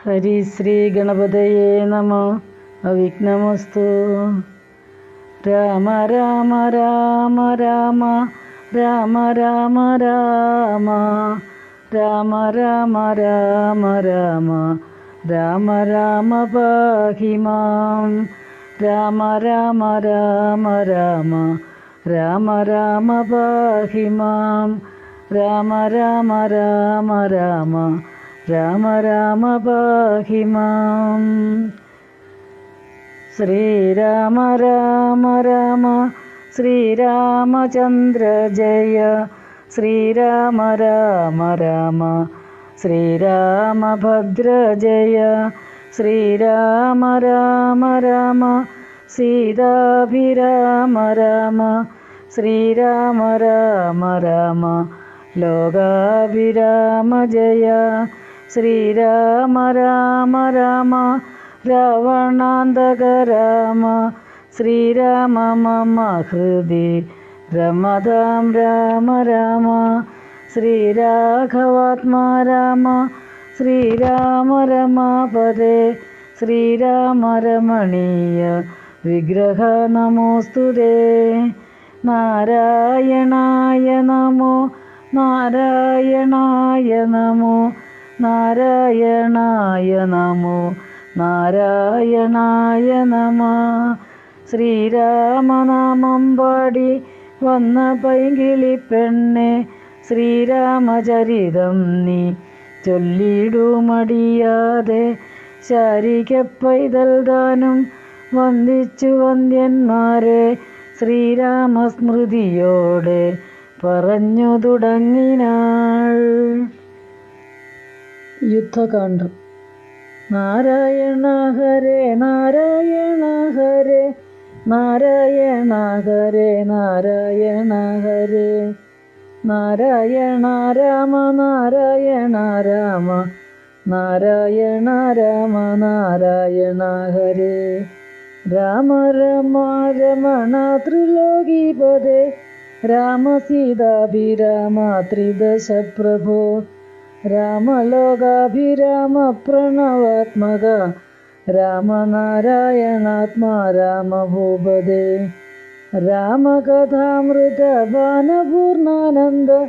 ഹരിശ്രീ ഗണപതയേ നമ. അവിഘ്നമസ്തു. രാമ രാമ രാമ രാമ രാമ രാമ രാമ രാമ രാമ രാമ രാമ രാമ രാമ പാഹി മാം. രാമ രാമ രാമ രാമ രാമ രാമ പാഹി മാം. രാമ രാമ രാമ രാമ രാമ രാമ പാഹി മാം. ശ്രീരാമ രാമ രാമ ശ്രീരാമചന്ദ്ര ജയ. ശ്രീരാമ രാമ രാമ ശ്രീരാമഭദ്ര ജയ. ശ്രീരാമ രാമ രാമ സീതാഭിരാമ രാമ. ശ്രീരാമ രാമ രാമ ലോകാഭിരാമ ജയ. ശ്രീരാമ രാമ രാമ രാവണാന്തക രാമ. ശ്രീരാമ മമ ഹൃദി രമതാം രാമ രാമ. ശ്രീരാഘവാത്മാ രാമ. ശ്രീരാമ രമാപദേ. ശ്രീരാമ രമണീയ വിഗ്രഹ നമോസ്തുതേ. നാരായണായ നമോ നാരായണായ നമോ നാരായണായ നമോ നാരായണായ നമ. ശ്രീരാമനാമം പാടി വന്ന പൈങ്കിളി പെണ്ണെ. ശ്രീരാമചരിതം നീ ചൊല്ലിടുമടിയാതെ. ശാരിക പൈതൽ ദാനം വന്ദിച്ചു വന്ദ്യന്മാരെ. ശ്രീരാമസ്മൃതിയോടെ പറഞ്ഞു തുടങ്ങിനാൾ. യുദ്ധകാന്ഡം. നാരായണ ഹരേ നാരായണ ഹരേ നാരായണ ഹരേ നാരായണ ഹരേ. നാരായണ രാമ നാരായണ രാമ നാരായണ രാമ നാരായണ ഹരേ. രാമ രമ രമണ ത്രിലോകീപദേ. രാമ സീതാഭിരാമ ത്രിദശ പ്രഭോ. രാമലോകാഭിരാമ പ്രണവാത്മക. രാമനാരായണാത്മാ രാമഭൂപദേ. രാമകഥാമൃത ബാണപൂർണാനന്ദ.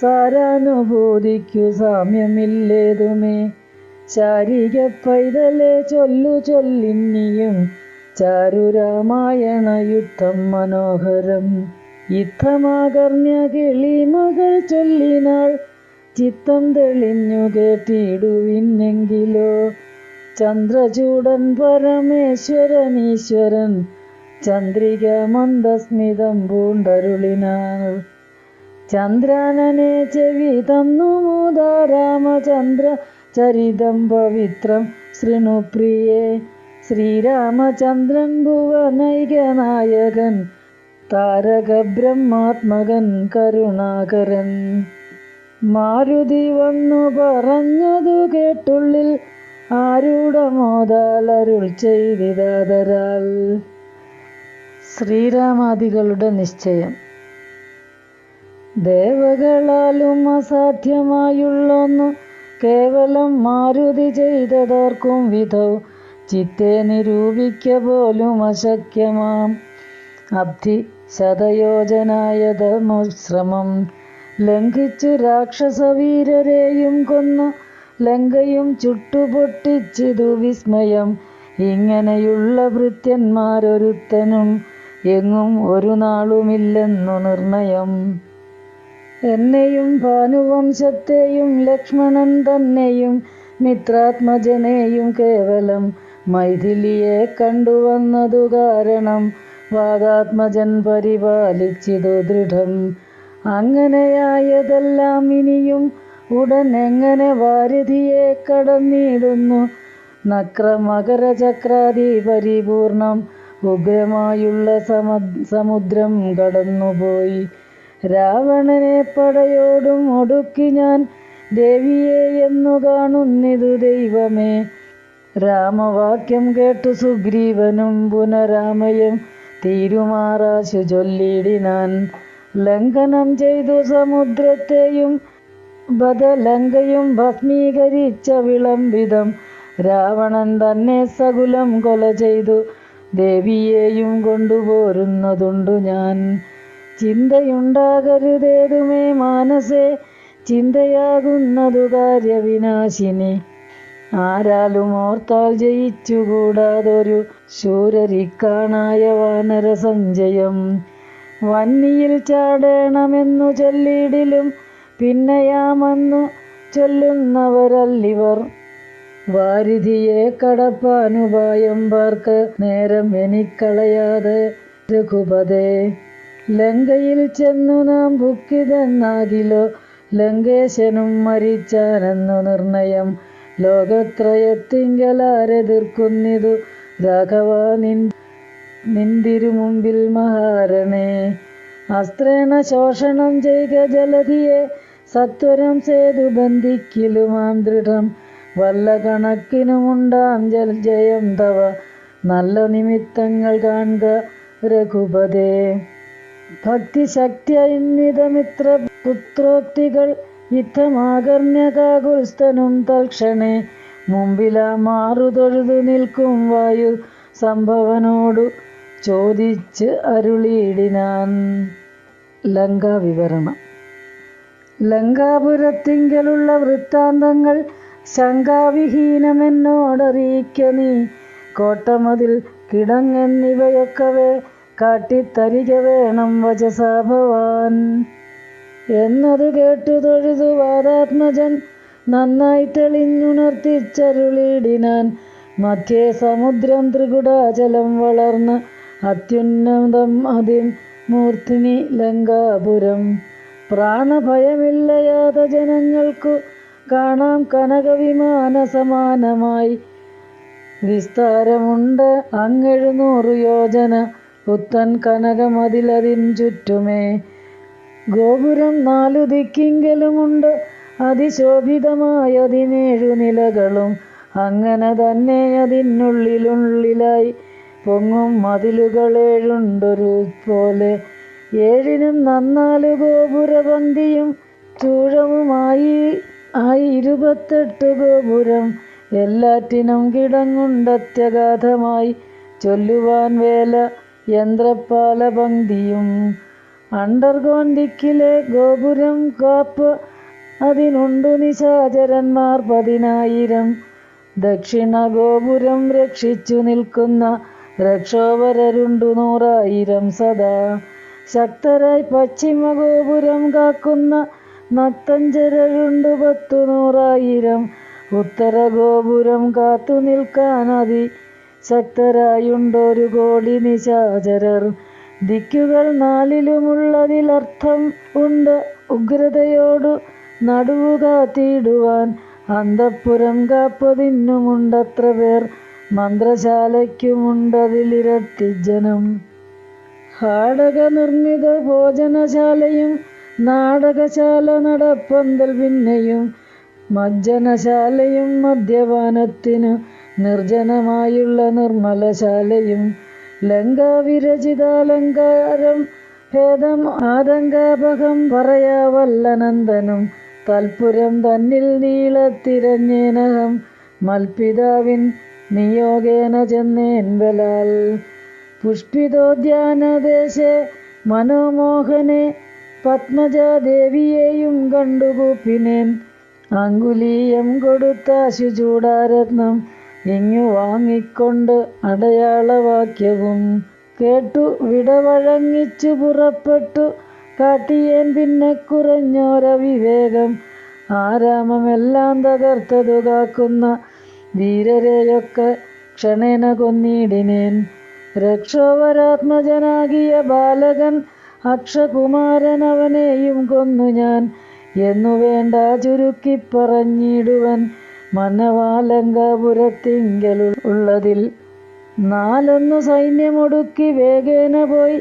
സാരാനുഭൂതിക്കു സാമ്യമില്ലേതുമേ. ശാരിക പൈതലെ ചൊല്ലു ചൊല്ലിന്നിയും. ചാരുരാമായണ യുദ്ധം മനോഹരം. യുദ്ധമാകർണ്യ കിളിമകൾ ചൊല്ലിനാൾ. ചിത്തം തെളിഞ്ഞു കേട്ടിടുവിന്നെങ്കിലോ. ചന്ദ്രചൂടൻ പരമേശ്വരനീശ്വരൻ. ചന്ദ്രിക മന്ദസ്മിതം പൂണ്ടരുളിനാൾ. ചന്ദ്രാനനെ ചെവി തന്നു മുതാ. രാമചന്ദ്ര ചരിതം പവിത്രം ശൃണുപ്രിയേ. ശ്രീരാമചന്ദ്രൻ ഭുവനൈകനായകൻ. താരക ബ്രഹ്മാത്മകൻ കരുണാകരൻ. മാരുതി വന്നു പറഞ്ഞതു കേട്ടുള്ളിൽ. ആരൂഢമോദാൽ അരുൾ ചെയ്തിതാദരാൽ. ശ്രീരാമാദികളുടെ നിശ്ചയം. ദേവകളാലും അസാധ്യമായുള്ളൊന്നു കേവലം മാരുതി ചെയ്തതോർക്കും വിധൗ. ചിത്തെ നിരൂപിക്ക പോലും അശക്യമാം. അബ്ധി ശതയോജനായതമുശ്രമം. ലംഘിച്ചു രാക്ഷസവീരരെയും കൊന്നു. ലങ്കയും ചുട്ടുപൊട്ടിച്ചിതു വിസ്മയം. ഇങ്ങനെയുള്ള ഭൃത്യന്മാരൊരുത്തനും എങ്ങും ഒരു നാളുമില്ലെന്നു നിർണയം. എന്നെയും ഭാനുവംശത്തെയും ലക്ഷ്മണൻ തന്നെയും മിത്രാത്മജനെയും കേവലം മൈഥിലിയെ കണ്ടുവന്നതു കാരണം. വാഗാത്മജൻ പരിപാലിച്ചിതു ദൃഢം. അങ്ങനെയായതെല്ലാം ഇനിയും ഉടൻ എങ്ങനെ വാരിധിയെ കടന്നിടുന്നു. നക്രമകരചക്രാദി പരിപൂർണം. ഉഗ്രമായുള്ള സമുദ്രം കടന്നുപോയി. രാവണനെ പടയോടും ഒടുക്കി ഞാൻ. ദേവിയെ എന്നു കാണുന്നിതു ദൈവമേ. രാമവാക്യം കേട്ടു സുഗ്രീവനും പുനരാമയം തീരുമാറാശു ചൊല്ലിടിനാൻ. ലംഘനം ചെയ്തു സമുദ്രത്തെയും ബദലങ്കയും ഭസ്മീകരിച്ച വിളംബിതം രാവണൻ തന്നെ സകുലം കൊല ചെയ്തു ദേവിയെയും കൊണ്ടുപോരുന്നതുണ്ടു ഞാൻ. ചിന്തയുണ്ടാകരുതേതുമേ മാനസേ, ചിന്തയാകുന്നതു കാര്യവിനാശിനി. ആരാലും ഓർത്താൽ ജയിച്ചുകൂടാതൊരു ശൂരരിക്കാണായ വാനര സഞ്ചയം. വന്നിയിൽ ചാടേണമെന്നു ചൊല്ലിടിലും പിന്നെയാമെന്നു ചൊല്ലുന്നവരല്ലിവർ. വാരിധിയെ കടപ്പാനുപായം പാർക്ക് നേരം എനിക്കളയാതെ രഘുപതേ. ലങ്കയിൽ ചെന്നു നാം ഭുക്കിതെന്നാകിലോ, ലങ്കേശനും മരിച്ചാനെന്നു നിർണയം. ലോകത്രയത്തിങ്കലാരെതിർക്കുന്നിതു രാഘവ നിന്തിരുമുമ്പിൽ മഹാരണേ. അസ്ത്രേണ ശോഷണം ചെയ്ക ജലധിയെ, സത്വരം സേതു ബന്ധിക്കിലുമാം ദൃഢം. വല്ല കണക്കിനുമുണ്ടാം ജയം തവ, നല്ല നിമിത്തങ്ങൾ കാൺക രഘുപതേ. ഭക്തിശക്തിയന്വിതമിത്ര പുത്രോക്തികൾ യുദ്ധമാകർണ്യകാകുൽസ്ഥനും തൽക്ഷണേ. മുമ്പിലാ മാറുതൊഴുതു നിൽക്കും വായു സംഭവനോടു ചോദിച്ച് അരുളിയിടിനാൻ. ലങ്കാവിവരണം. ലങ്കാപുരത്തിങ്കലുള്ള വൃത്താന്തങ്ങൾ ശങ്കാവിഹീനമെന്നോടറിയിക്ക നീ. കോട്ടമതിൽ കിടങ്ങെന്നിവയൊക്കവേ കാട്ടിത്തരിക വേണം വചസാ ഭവാൻ. എന്നതു കേട്ടു തൊഴുതു വാദാത്മജൻ നന്നായി തെളിഞ്ഞുണർത്തിച്ചരുളിയിടിനാൻ. മധ്യേ സമുദ്രം ത്രികുടാചലം വളർന്ന് അത്യുന്നതം അതിൻ മൂർത്തിനി ലങ്കാപുരം. പ്രാണഭയമില്ലയാത ജനങ്ങൾക്കു കാണാം കനകവിമാന സമാനമായി. വിസ്താരമുണ്ട് 700 യോജന പുത്തൻ കനകമതിലതിൻ ചുറ്റുമേ. ഗോപുരം 4 ദിക്കിങ്കലുമുണ്ട് അതിശോഭിതമായതിനേഴു നിലകളും. അങ്ങനെ തന്നെ അതിനുള്ളിലായി പൊങ്ങും മതിലുകളേഴുണ്ടൊരു പോലെ. 7നും 4 ഗോപുരപന്തിയും ചൂഴവുമായി 28 ഗോപുരം. എല്ലാറ്റിനും കിടങ്ങുണ്ടത്യഗാധമായി ചൊല്ലുവാൻ വേല യന്ത്രപാലപംക്തിയും. അണ്ടർകോൺ ദിക്കിലെ ഗോപുരം കാപ്പ് അതിനുണ്ടു നിശാചരന്മാർ 10,000. ദക്ഷിണ ഗോപുരം രക്ഷിച്ചു നിൽക്കുന്ന രക്ഷോവരരുണ്ടു 100,000 സദാ. ശക്തരായി പശ്ചിമ ഗോപുരം കാക്കുന്ന നക്തഞ്ചരരുണ്ടു 10,100,000. ഉത്തര ഗോപുരം കാത്തു നിൽക്കാൻ ശക്തരായുണ്ടൊരു കോടി നിശാചരർ. ദിക്കുകൾ 4ലുമുള്ളതിലർത്ഥം ഉണ്ട് ഉഗ്രതയോടു നടുവു കാത്തിടുവാൻ. അന്തഃപുരം കാപ്പതിന്നുമുണ്ടത്ര പേർ, മന്ത്രശാലയ്ക്കുമുണ്ടതിലിരട്ടിജനം. ഹാടക നിർമ്മിത ഭോജനശാലയും നാടകശാല നടപ്പന്തൽ പിന്നെയും. മജ്ജനശാലയും മദ്യപാനത്തിനു നിർജ്ജനമായുള്ള നിർമ്മലശാലയും. ലങ്കാവിരചിതാലങ്കാരം ഭേദം ആതങ്കാപകം പറയാവല്ലനന്ദനും. തൽപുരം തന്നിൽ നീളത്തിരഞ്ഞേനഹം മൽപിതാവിൻ നിയോഗേന ചെന്നേൻ ബലാൽ. പുഷ്പിതോദ്യാനദേശേ മനോമോഹനെ പത്മജാദേവിയെയും കണ്ടുകൂപ്പിനേൻ. അങ്കുലീയം കൊടുത്താശു ചൂടാരത്നം ഇങ്ങു വാങ്ങിക്കൊണ്ട് അടയാളവാക്യവും കേട്ടു വിടവഴങ്ങിച്ചു പുറപ്പെട്ടു കാട്ടിയേൻ പിന്നെ കുറഞ്ഞോരവിവേകം. ആരാമമെല്ലാം തകർത്തതു കാക്കുന്ന വീരരെയൊക്കെ ക്ഷണേന കൊന്നിടിനേൻ. രക്ഷോവരാത്മജനാകിയ ബാലകൻ അക്ഷകുമാരൻ അവനെയും കൊന്നു ഞാൻ എന്നു വേണ്ട ചുരുക്കിപ്പറഞ്ഞിടുവൻ. മനവാലങ്കാപുരത്തിങ്കലുള്ളതിൽ 4 സൈന്യമൊടുക്കി വേഗേന പോയി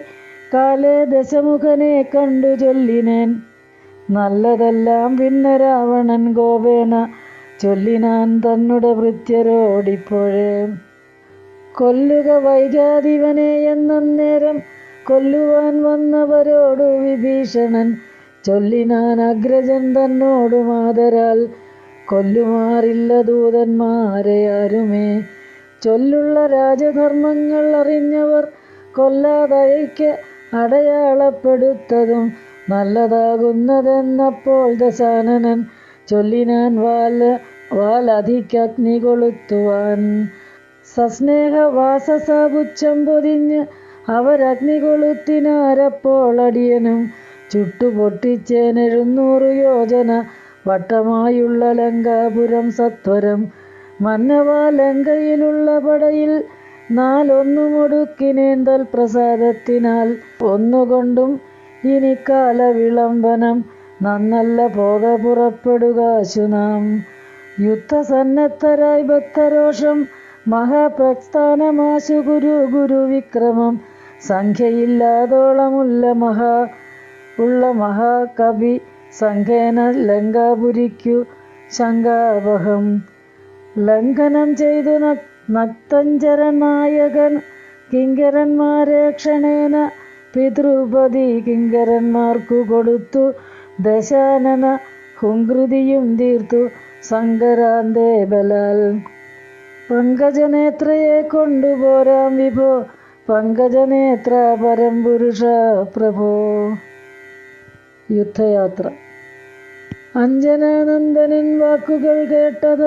കാലേ ദശമുഖനെ കണ്ടു ചൊല്ലിനേൻ. നല്ലതെല്ലാം പിന്നെ രാവണൻ കോപേന ചൊല്ലിനാൻ തന്നുടെ ഭൃത്യരോടിപ്പോഴേ. കൊല്ലുക വൈകാതിവനെ എന്നേരം കൊല്ലുവാൻ വന്നവരോടു വിഭീഷണൻ ചൊല്ലിനാൻ അഗ്രജൻ തന്നോടു മാതരാൽ. കൊല്ലുമാറില്ല ദൂതന്മാരെ ആരുമേ. ചൊല്ലുള്ള രാജധർമ്മങ്ങൾ അറിഞ്ഞവർ കൊല്ലാതയയ്ക്ക് അടയാളപ്പെടുത്തതും നല്ലതാകുന്നതെന്നപ്പോൾ ദശാനനൻ ചൊല്ലിനാൻ വാലധികഗ്നി കൊളുത്തുവാൻ. സസ്നേഹവാസസപുച്ഛം പൊതിഞ്ഞ് അവരഗ്നി കൊളുത്തിനാരപ്പോൾ അടിയനും ചുട്ടുപൊട്ടിച്ചേൻ 700 യോജന വട്ടമായുള്ള ലങ്കാപുരം സത്വരം. മന്നവാ ലങ്കയിലുള്ള പടയിൽ 4 മുടുക്കിനേൻ തൽപ്രസാദത്തിനാൽ. ഒന്നുകൊണ്ടും ഇനി കാലവിളംബനം നന്നല്ല പോക പുറപ്പെടുകാശു നാം. യുദ്ധസന്നദ്ധരായി ബദ്ധരോഷം മഹാപ്രസ്ഥാനമാശു ഗുരുവിക്രമം. സംഖ്യയില്ലാതോളമുള്ള മഹാകവി സംഖ്യേന ലങ്കാപുരിക്കു ശങ്കാവഹം. ലംഘനം ചെയ്തു നക്തഞ്ചരനായകൻ കിങ്കരന്മാരെ ക്ഷണേന പിതൃപതി കിങ്കരന്മാർക്കു കൊടുത്തു. ദശാനന ഹുങ്കൃതിയും തീർത്തു സങ്കരാന്തേ ബലാൽ. പങ്കജനേത്രയെ കൊണ്ടുപോരാം വിഭോ പങ്കജനേത്ര പരംപുരുഷ പ്രഭോ. യുദ്ധയാത്ര. അഞ്ജനാനന്ദനൻ വാക്കുകൾ കേട്ടത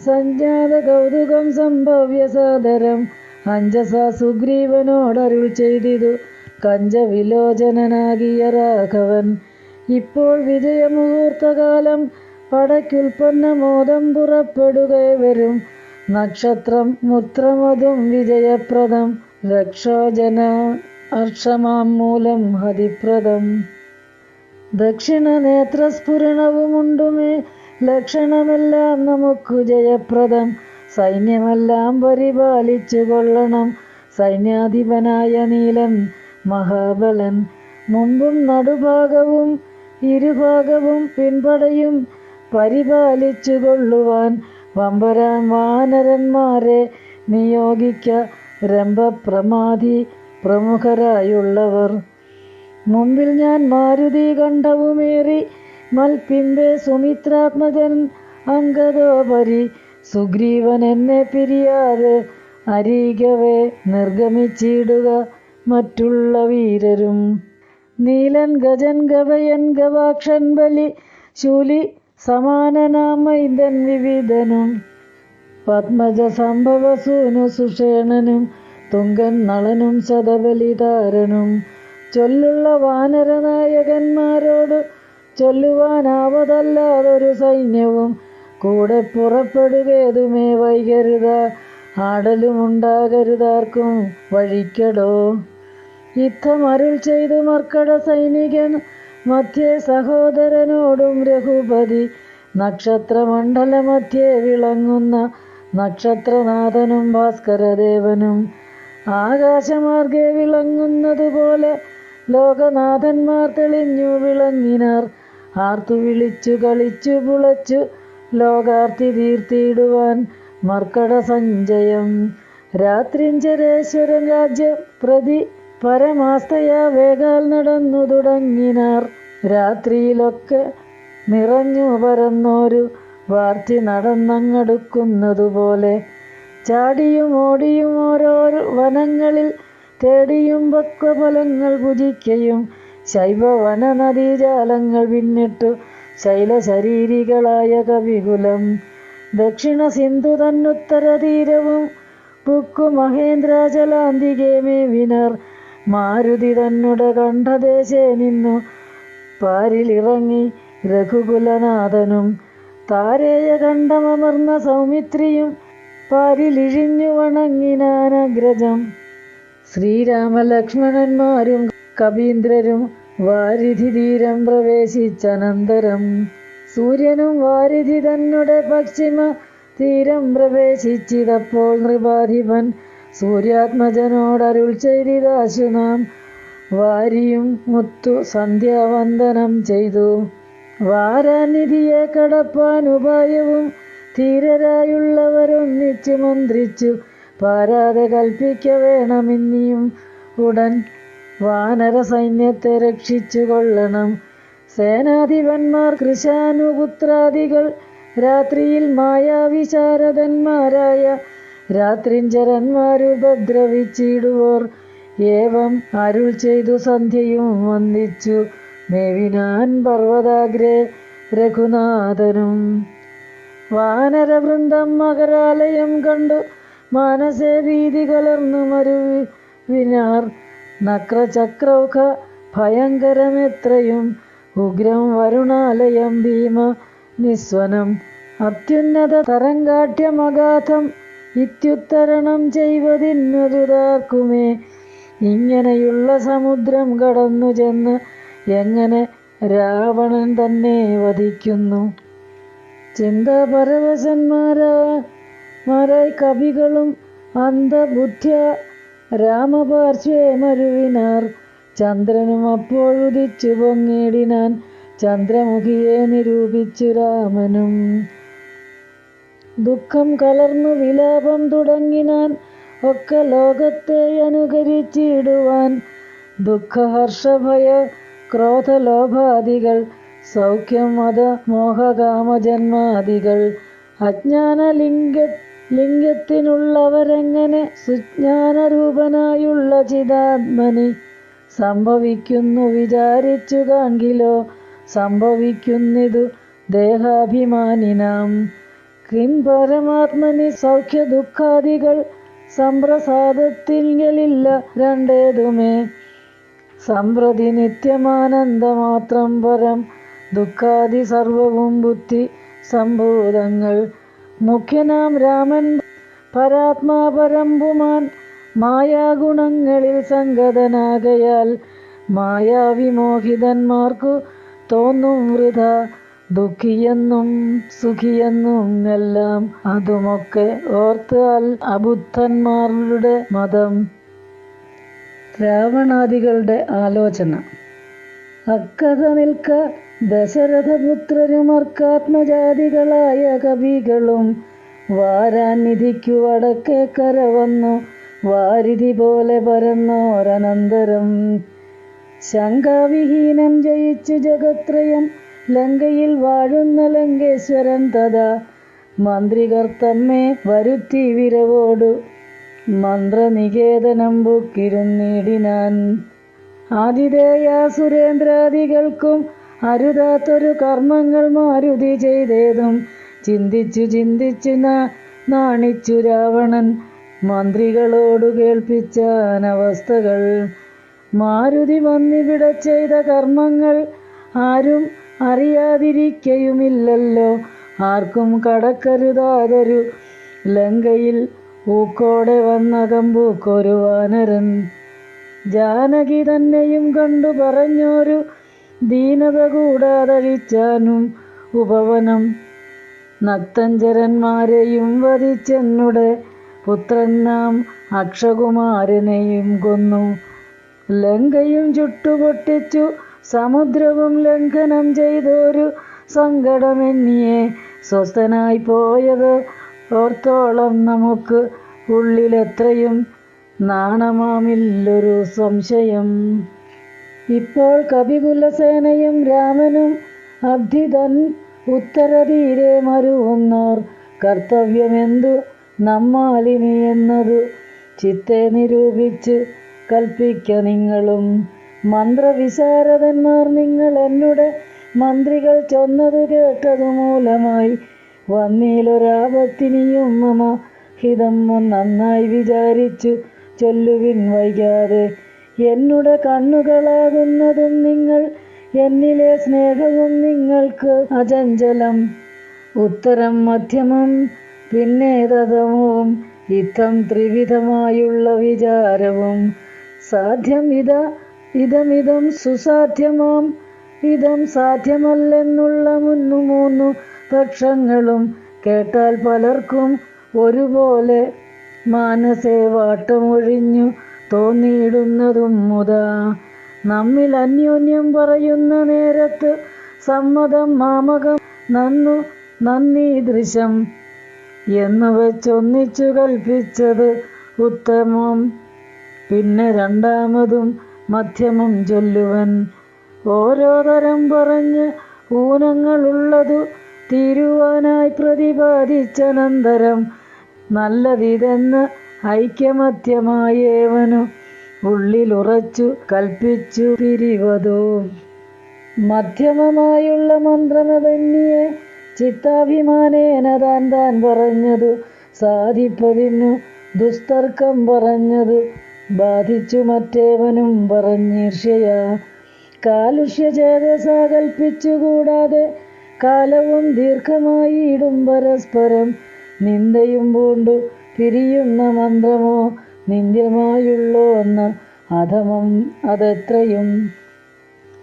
സഞ്ജാത കൗതുകം സംഭവ്യ സാദരം. അഞ്ജസ സുഗ്രീവനോടരുൾ ചെയ്തിതു കഞ്ചവിലോചനനാകിയ രാഘവൻ. ഇപ്പോൾ വിജയമുഹൂർത്തകാലം പടയ്ക്കുൽപ്പന്നമോദം പുറപ്പെടുക വരും. നക്ഷത്രം മുത്രമതും വിജയപ്രദം രക്ഷോജന അർഷമാം മൂലം ഹതിപ്രദം. ദക്ഷിണ നേത്രസ്ഫുരണവുമുണ്ടുമേ ലക്ഷണമെല്ലാം നമുക്കു ജയപ്രദം. സൈന്യമെല്ലാം പരിപാലിച്ചു കൊള്ളണം സൈന്യാധിപനായ നീലൻ മഹാബലൻ. മുമ്പും നടുഭാഗവും ഇരുഭാഗവും പിൻപടയും പരിപാലിച്ചു കൊള്ളുവാൻ വമ്പരാൻ വാനരന്മാരെ നിയോഗിക്ക രംഭപ്രമാധി പ്രമുഖരായുള്ളവർ. മുമ്പിൽ ഞാൻ മാരുതി കണ്ഠവുമേറി മൽപിമ്പെ സുമിത്രാത്മജൻ അങ്കദോപരി. സുഗ്രീവൻ എന്നെ പിരിയാതെ അരികവേ നിർഗമിച്ചിടുക മറ്റുള്ള വീരരും. നീലൻ ഗജൻ ഗവയൻ ഗവാക്ഷൻ ബലി ശൂലി സമാനനാമൈന്ദൻ വിവിധനും. പത്മജ സംഭവസൂനു സുഷേണനും തുങ്കൻ നളനും ശതബലിതാരനും. ചൊല്ലുള്ള വാനരനായകന്മാരോട് ചൊല്ലുവാനാവതല്ലാതൊരു സൈന്യവും കൂടെ പുറപ്പെടുകേതുമേ വൈകരുത. ആടലുമുണ്ടാകരുതാർക്കും വഴിക്കടോ. യുദ്ധമരുൾ ചെയ്തു മർക്കട സൈനികൻ മധ്യേ സഹോദരനോടും രഘുപതി. നക്ഷത്രമണ്ഡലമധ്യേ വിളങ്ങുന്ന നക്ഷത്രനാഥനും ഭാസ്കരദേവനും. ആകാശമാർഗെ വിളങ്ങുന്നതുപോലെ ലോകനാഥന്മാർ തെളിഞ്ഞു വിളങ്ങിനാർ. ആർത്തു വിളിച്ചു കളിച്ചു പുളച്ചു ലോകാർത്തി തീർത്തിടുവാൻ മർക്കട സഞ്ജയം. രാത്രിഞ്ചരേശ്വരൻ രാജ്യം പ്രതി പരമാസ്തയാ വേഗാൽ നടന്നു തുടങ്ങിനാർ. രാത്രിയിലൊക്കെ നിറഞ്ഞു പരന്നോരു വാർത്തി നടന്നങ്ങടുക്കുന്നതുപോലെ. ചാടിയും ഓടിയും ഓരോ വനങ്ങളിൽ തേടിയും പക്വഫലങ്ങൾ ഭുജിക്കയും ശൈവവന നദീജാലങ്ങൾ പിന്നിട്ടു ശൈലശരീരികളായ കവികുലം. ദക്ഷിണ സിന്ധു തന്നുത്തര തീരവും പുക്കു മഹേന്ദ്രാചലാന്തികെ മേവിനർ. മാരുതി തന്നുടെ കണ്ഠദേശേ നിന്നു പാരിലിറങ്ങി രഘുകുലനാഥനും. താരേയ കണ്ഠമർന്ന സൗമിത്രിയും പാരിലിഴിഞ്ഞു വണങ്ങിനാനഗ്രജം. ശ്രീരാമലക്ഷ്മണന്മാരും കവീന്ദ്രരും വാരിധി തീരം പ്രവേശിച്ചനന്തരം. സൂര്യനും വാരിധി തന്നുടെ പശ്ചിമ തീരം പ്രവേശിച്ചിതപ്പോൾ നൃപാധിപൻ സൂര്യാത്മജനോടരുൾ ചെയ്തിതാശു നാം. വാരിയും മുത്തു സന്ധ്യാവന്ദനം ചെയ്തു. വാരാനിധിയെ കടപ്പാൻ ഉപായവും ധീരരായുള്ളവരൊന്നിച്ചു മന്ത്രിച്ചു. പാരാതെ കൽപ്പിക്ക വേണമിന്നിയും ഉടൻ വാനര സൈന്യത്തെ രക്ഷിച്ചു കൊള്ളണം. സേനാധിപന്മാർ കൃശാനുപുത്രാദികൾ രാത്രിയിൽ മായാവിശാരദന്മാരായ രാത്രിഞ്ചരന്മാരുപദ്രവിച്ചിടുവോർ ഏവം അരുൾ ചെയ്തു സന്ധ്യയും വന്ദിച്ചു മേവിനാൻ പർവ്വതാഗ്രേ രഘുനാഥനും. വാനരവൃന്ദം മകരാലയം കണ്ടു മാനസേ ഭീതി കലർന്നു മരുവിനാർ. നക്രചക്രൗഖ ഭയങ്കരമെത്രയും ഉഗ്രം വരുണാലയം ഭീമ നിസ്വനം. അത്യുന്നത തരംഗാഠ്യമഗാധം ഇത്യുത്തരണം ചെയ്വതിന്നൊരുതാർക്കുമേ. ഇങ്ങനെയുള്ള സമുദ്രം കടന്നു ചെന്ന് എങ്ങനെ രാവണൻ തന്നെ വധിക്കുന്നു. ചിന്താപരവശന്മാരായി കവികളും അന്ധബുദ്ധ്യ രാമപാർശ്വേ മരുവിനാർ. ചന്ദ്രനും അപ്പോഴുദിച്ചു പൊങ്ങിടിനാൻ ചന്ദ്രമുഖിയെ നിരൂപിച്ചു രാമനും. ദുഃഖം കലർന്നു വിലാപം തുടങ്ങിനാൻ ഒക്കെ ലോകത്തെ അനുകരിച്ചിടുവാൻ. ദുഃഖഹർഷഭയ ക്രോധലോഭാദികൾ സൗഖ്യം മത മോഹകാമജന്മാദികൾ അജ്ഞാനലിംഗത്തിനുള്ളവരെങ്ങനെ സുജ്ഞാനരൂപനായുള്ള ചിദാത്മനി സംഭവിക്കുന്നു വിചാരിച്ചു കാൺകിലോ. സംഭവിക്കുന്നിതു ദേഹാഭിമാനിനാം. കിം പരമാത്മനി സൗഖ്യ ദുഃഖാദികൾ സംപ്രസാദത്തിങ്കലില്ല രണ്ടേതുമേ. സമ്പ്രതി നിത്യമാനന്ദമാത്രം പരം ദുഃഖാദി സർവവും ബുദ്ധി സംഭൂതങ്ങൾ. മുഖ്യനാം രാമൻ പരാത്മാ പരമ്പുമാൻ മായാഗുണങ്ങളിൽ സംഗതനാകയാൽ മായാവിമോഹിതന്മാർക്കു തോന്നും വൃഥ ദുഃഖിയെന്നും സുഖിയെന്നും എല്ലാം. അതുമൊക്കെ ഓർത്താൽ അബുദ്ധന്മാരുടെ മതം. രാവണാദികളുടെ ആലോചന. അക്കഥ നിൽക്ക ദശരഥപുത്രരും അർക്കാത്മജാതികളായ കവികളും വാരാൻ നിധിക്കു വടക്കേ കര വന്നു വാരിധി പോലെ പരന്നോരനന്തരം. ശങ്കാവിഹീനം ജയിച്ചു ജഗത്രയം ലങ്കയിൽ വാഴുന്ന ലങ്കേശ്വരൻ തഥാ മന്ത്രികർ തമ്മെ വരുത്തി വിരവോടു മന്ത്രനികേതനം ബുക്കിരുന്നിടിനാൻ. ആതിഥേയാസുരേന്ദ്രാദികൾക്കും അരുതാത്തൊരു കർമ്മങ്ങൾ മാരുതി ചെയ്തേതും ചിന്തിച്ചു ചിന്തിച്ചു നാണിച്ചു രാവണൻ മന്ത്രികളോടു കേൾപ്പിച്ചാനവസ്ഥകൾ. മാരുതി വന്നിവിടെ ചെയ്ത കർമ്മങ്ങൾ ആരും അറിയാതിരിക്കയുമില്ലല്ലോ. ആർക്കും കടക്കരുതാതൊരു ലങ്കയിൽ ഊക്കോടെ വന്നകമ്പൂക്കൊരു വാനരൻ. ജാനകി തന്നെയും കണ്ടു പറഞ്ഞോരു ദീനത കൂടാതഴിച്ചാനും ഉപവനം. നക്തഞ്ചരന്മാരെയും വധിച്ചെന്നുടെ പുത്രൻ നാം അക്ഷകുമാരനെയും കൊന്നു. ലങ്കയും ചുട്ടുപൊട്ടിച്ചു സമുദ്രവും ലംഘനം ചെയ്തൊരു സങ്കടമെന്നിയെ സ്വസ്ഥനായി പോയത് ഓർത്തോളം നമുക്ക് ഉള്ളിലെത്രയും നാണമാമില്ലൊരു സംശയം. ഇപ്പോൾ കപികുലസേനയും രാമനും അബ്ധിതൻ ഉത്തരതീരെ മരുവുന്നോർ കർത്തവ്യമെന്തു നമ്മാലിനി എന്നതു ചിത്തെ നിരൂപിച്ച് കൽപ്പിക്ക നിങ്ങളും. മന്ത്രവിശാരദന്മാർ നിങ്ങൾ എന്നുടെ മന്ത്രികൾ ചൊന്നതു കേട്ടതു മൂലമായി വന്നീലൊരാപത്തിനിയും മമ ഹിതം നന്നായി വിചാരിച്ചു ചൊല്ലുവിൻ വൈകാതെ. എന്നുടെ കണ്ണുകളാകുന്നതും നിങ്ങൾ എന്നിലെ സ്നേഹവും നിങ്ങൾക്ക് അചഞ്ചലം. ഉത്തരം മധ്യമം പിന്നെ തതമവും ഇത്തം ത്രിവിധമായുള്ള വിചാരവും. സാധ്യം ഇതമിതം സുസാധ്യമാം ഇതം സാധ്യമല്ലെന്നുള്ള മൂന്നു പക്ഷങ്ങളും കേട്ടാൽ പലർക്കും ഒരുപോലെ മാനസേ വാട്ടമൊഴിഞ്ഞു തോന്നിയിടുന്നതും മുതാ. നമ്മിൽ അന്യോന്യം പറയുന്ന നേരത്ത് സമ്മതം മാമകം നന്നീദൃശം എന്നു വെച്ചൊന്നിച്ചു കൽപ്പിച്ചത് ഉത്തമം. പിന്നെ രണ്ടാമതും മധ്യമം ചൊല്ലുവൻ. ഓരോ തരം പറഞ്ഞ് ഊനങ്ങളുള്ളതു തീരുവാനായി പ്രതിപാദിച്ചനന്തരം നല്ലതിതെന്ന് ഐക്യമത്യമായേവനു ഉള്ളിലുറച്ചു കൽപ്പിച്ചു പിരിവതു. മധ്യമമായുള്ള മന്ത്രമതന്യെ ചിത്താഭിമാനേന താൻ താൻ പറഞ്ഞതു സാധിപ്പതിനു ദുസ്തർക്കം പറഞ്ഞതു ബാധിച്ചു മറ്റേവനും പറഞ്ഞീർഷ്യയാ. കാലുഷ്യചേതസാ കൽപ്പിച്ചുകൂടാതെ കാലവും ദീർഘമായിടും പരസ്പരം നിന്ദയും പൂണ്ടു പിരിയുന്ന മന്ത്രമോ നിന്ദ്യമായുള്ളോന്ന് അധമം അതെത്രയും.